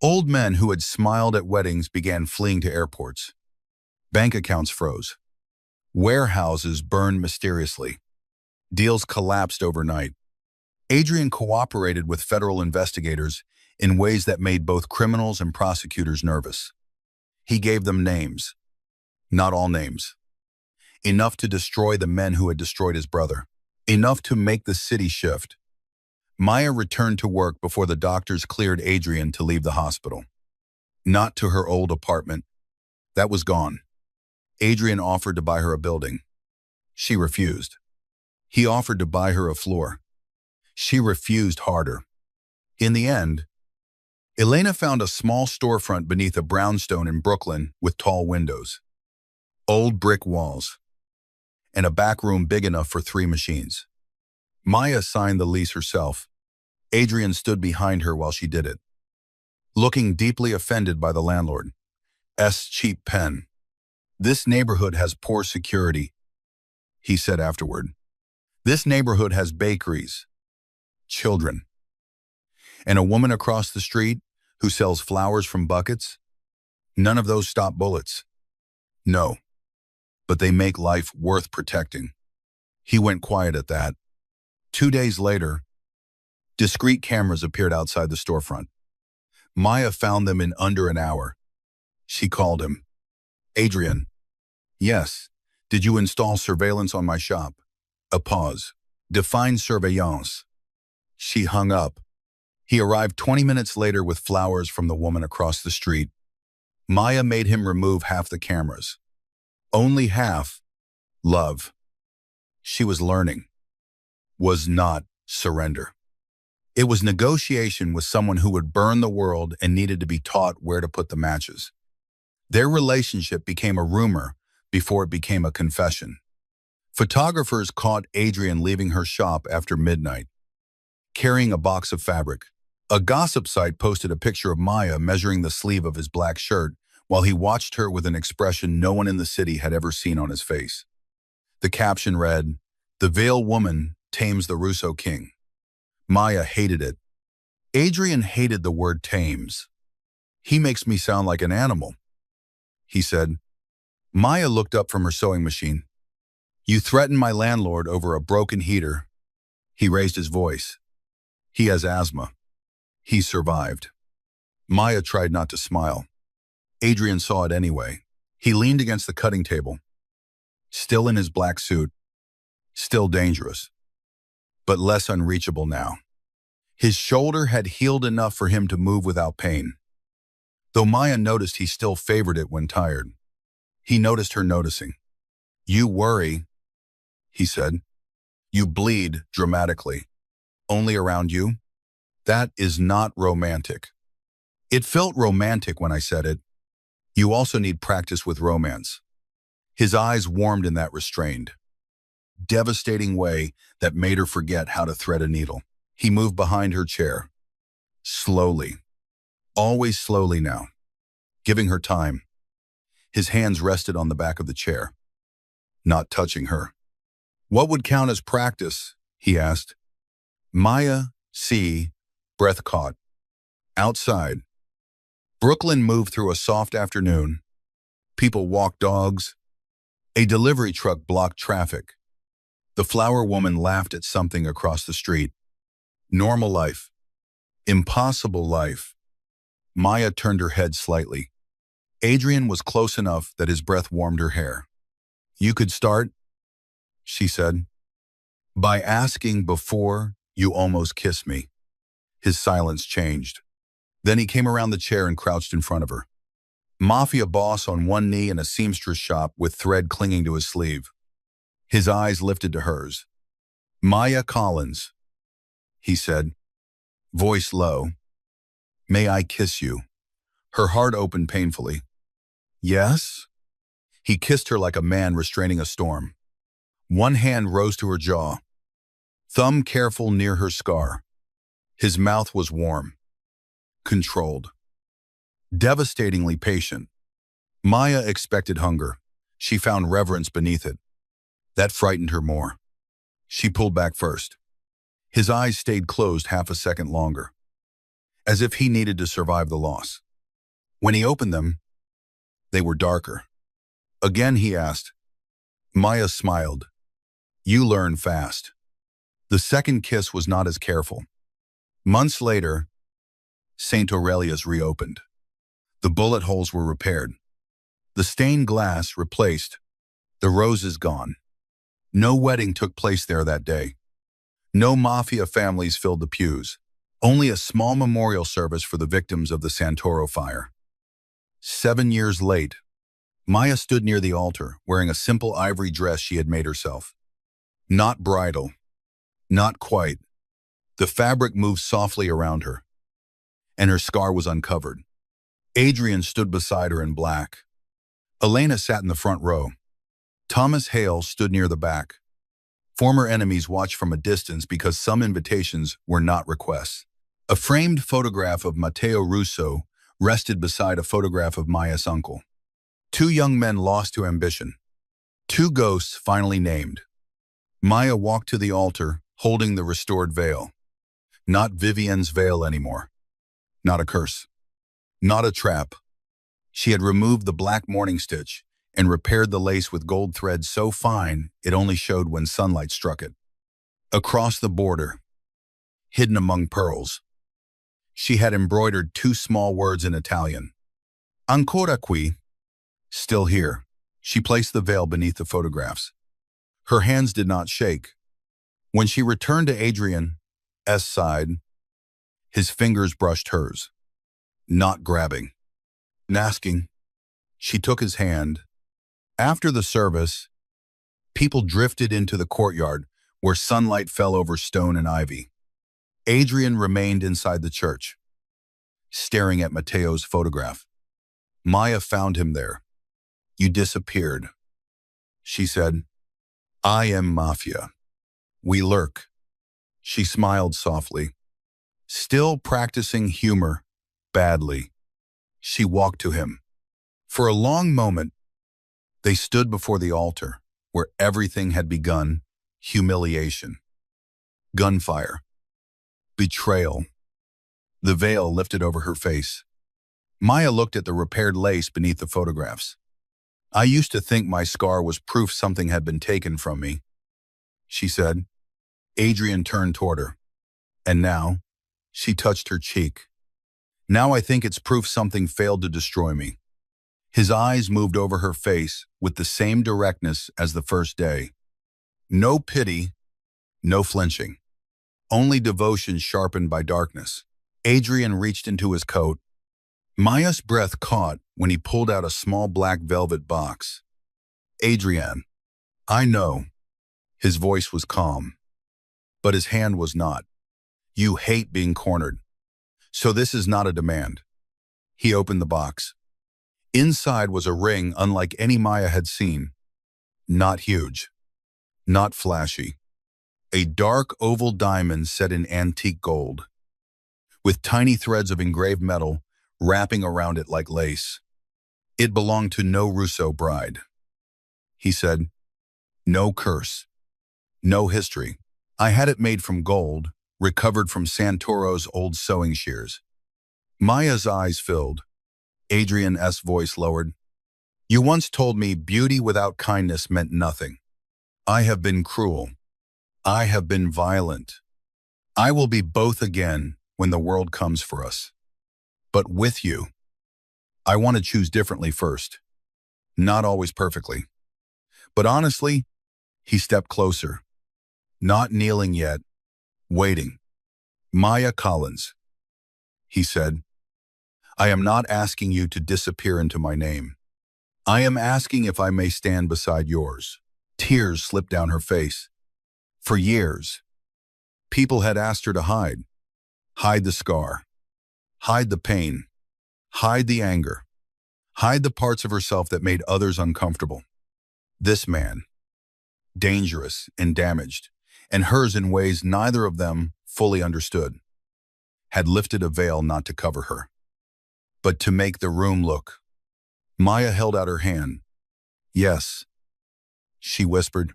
Old men who had smiled at weddings began fleeing to airports. Bank accounts froze. Warehouses burned mysteriously. Deals collapsed overnight. Adrian cooperated with federal investigators in ways that made both criminals and prosecutors nervous. He gave them names. Not all names. Enough to destroy the men who had destroyed his brother. Enough to make the city shift. Maya returned to work before the doctors cleared Adrian to leave the hospital. Not to her old apartment. That was gone. Adrian offered to buy her a building. She refused. He offered to buy her a floor. She refused harder. In the end, Elena found a small storefront beneath a brownstone in Brooklyn with tall windows, old brick walls, and a back room big enough for 3 machines. Maya signed the lease herself. Adrian stood behind her while she did it, looking deeply offended by the landlord's cheap pen. "This neighborhood has poor security," he said afterward. "This neighborhood has bakeries, children, and a woman across the street who sells flowers from buckets. None of those stop bullets. No, but they make life worth protecting." He went quiet at that. 2 days later, discreet cameras appeared outside the storefront. Maya found them in under an hour. She called him. "Adrian." "Yes. Did you install surveillance on my shop?" A pause. "Define surveillance." She hung up. He arrived 20 minutes later with flowers from the woman across the street. Maya made him remove half the cameras. Only half. Love. She was learning. Was not surrender. It was negotiation with someone who would burn the world and needed to be taught where to put the matches. Their relationship became a rumor before it became a confession. Photographers caught Adrian leaving her shop after midnight, carrying a box of fabric. A gossip site posted a picture of Maya measuring the sleeve of his black shirt while he watched her with an expression no one in the city had ever seen on his face. The caption read, "The veiled woman tames the Russo king." Maya hated it. Adrian hated the word tames. "He makes me sound like an animal," he said. Maya looked up from her sewing machine. "You threatened my landlord over a broken heater." He raised his voice. "He has asthma. He survived." Maya tried not to smile. Adrian saw it anyway. He leaned against the cutting table, still in his black suit, still dangerous, but less unreachable now. His shoulder had healed enough for him to move without pain, though Maya noticed he still favored it when tired. He noticed her noticing. "You worry," he said. "You bleed dramatically. Only around you? That is not romantic." It felt romantic when I said it. "You also need practice with romance." His eyes warmed in that restrained, devastating way that made her forget how to thread a needle. He moved behind her chair. Slowly. Always slowly now. Giving her time. His hands rested on the back of the chair, not touching her. "What would count as practice?" he asked. Maya, breath caught. Outside. Brooklyn moved through a soft afternoon. People walked dogs. A delivery truck blocked traffic. The flower woman laughed at something across the street. Normal life. Impossible life. Maya turned her head slightly. Adrian was close enough that his breath warmed her hair. "You could start," she said, "by asking before you almost kissed me." His silence changed. Then he came around the chair and crouched in front of her. Mafia Boss on one knee in a seamstress shop with thread clinging to his sleeve. His eyes lifted to hers. "Maya Collins," he said, voice low. "May I kiss you?" Her heart opened painfully. "Yes?" He kissed her like a man restraining a storm. One hand rose to her jaw, thumb careful near her scar. His mouth was warm, controlled, devastatingly patient. Maya expected hunger. She found reverence beneath it. That frightened her more. She pulled back first. His eyes stayed closed half a second longer, as if he needed to survive the loss. When he opened them, they were darker. Again he asked. Maya smiled. You learn fast. The second kiss was not as careful. Months later, St. Aurelia's reopened. The bullet holes were repaired. The stained glass replaced. The roses gone. No wedding took place there that day. No mafia families filled the pews. Only a small memorial service for the victims of the Santoro fire. 7 years late, Maya stood near the altar, wearing a simple ivory dress she had made herself. Not bridal. Not quite. The fabric moved softly around her, and her scar was uncovered. Adrian stood beside her in black. Elena sat in the front row. Thomas Hale stood near the back. Former enemies watched from a distance because some invitations were not requests. A framed photograph of Matteo Russo rested beside a photograph of Maya's uncle. 2 young men lost to ambition. 2 ghosts finally named. Maya walked to the altar, holding the restored veil. Not Vivienne's veil anymore. Not a curse. Not a trap. She had removed the black mourning stitch and repaired the lace with gold thread so fine it only showed when sunlight struck it. Across the border, hidden among pearls, she had embroidered 2 small words in Italian. Ancora qui. Still here. She placed the veil beneath the photographs. Her hands did not shake. When she returned to Adrian's side, his fingers brushed hers. Not grabbing. Asking. She took his hand. After the service, people drifted into the courtyard where sunlight fell over stone and ivy. Adrian remained inside the church, staring at Matteo's photograph. Maya found him there. You disappeared, she said. I am Mafia. We lurk. She smiled softly. Still practicing humor, badly. She walked to him. For a long moment, they stood before the altar, where everything had begun. Humiliation. Gunfire. Betrayal. The veil lifted over her face. Maya looked at the repaired lace beneath the photographs. I used to think my scar was proof something had been taken from me, she said. Adrian turned toward her. And now, she touched her cheek. Now I think it's proof something failed to destroy me. His eyes moved over her face with the same directness as the first day. No pity, no flinching. Only devotion sharpened by darkness. Adrian reached into his coat. Maya's breath caught when he pulled out a small black velvet box. Adrian, I know. His voice was calm, but his hand was not. You hate being cornered. So this is not a demand. He opened the box. Inside was a ring unlike any Maya had seen. Not huge. Not flashy. A dark oval diamond set in antique gold, with tiny threads of engraved metal wrapping around it like lace. It belonged to no Russo bride. He said, no curse. No history. I had it made from gold, recovered from Santoro's old sewing shears. Maya's eyes filled. Adrian's voice lowered. You once told me beauty without kindness meant nothing. I have been cruel. I have been violent. I will be both again when the world comes for us. But with you, I want to choose differently first. Not always perfectly. But honestly, he stepped closer. Not kneeling yet, waiting. Maya Collins, he said, I am not asking you to disappear into my name. I am asking if I may stand beside yours. Tears slipped down her face. For years, people had asked her to hide. Hide the scar. Hide the pain. Hide the anger. hide the parts of herself that made others uncomfortable. This man, dangerous and damaged, and hers in ways neither of them fully understood, had lifted a veil not to cover her, but to make the room look. Maya held out her hand. Yes, she whispered.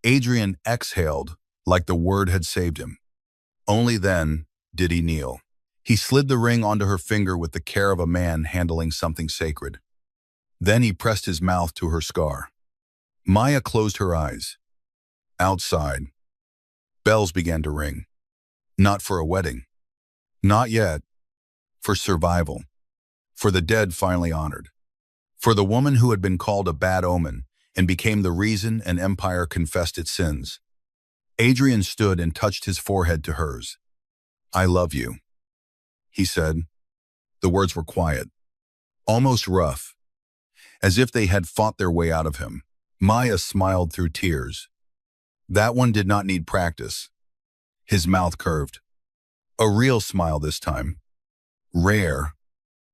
Adrian exhaled like the word had saved him. Only then did he kneel. He slid the ring onto her finger with the care of a man handling something sacred. Then he pressed his mouth to her scar. Maya closed her eyes. Outside, bells began to ring. Not for a wedding. Not yet. For survival. For the dead finally honored. For the woman who had been called a bad omen and became the reason an empire confessed its sins. Adrian stood and touched his forehead to hers. I love you, he said. The words were quiet, almost rough, as if they had fought their way out of him. Maya smiled through tears. That one did not need practice. His mouth curved. A real smile this time. Rare.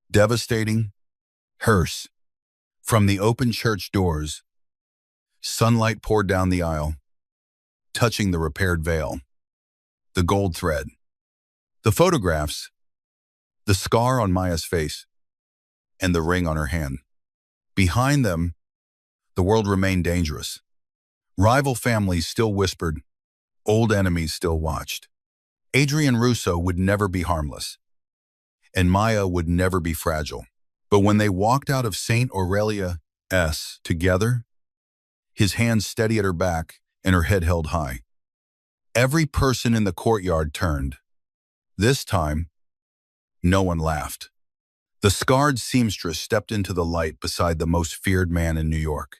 Devastating. Hearse. From the open church doors, sunlight poured down the aisle, touching the repaired veil, the gold thread, the photographs, the scar on Maya's face, and the ring on her hand. Behind them, the world remained dangerous. Rival families still whispered, old enemies still watched. Adrian Russo would never be harmless, and Maya would never be fragile. But when they walked out of St. Aurelia's together, his hands steady at her back and her head held high, every person in the courtyard turned. This time, no one laughed. The scarred seamstress stepped into the light beside the most feared man in New York,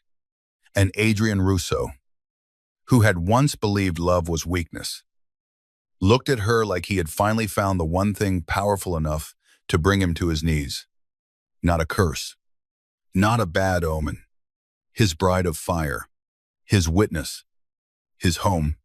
and Adrian Russo, who had once believed love was weakness, looked at her like he had finally found the one thing powerful enough to bring him to his knees. Not a curse, not a bad omen. His bride of fire, his witness, his home.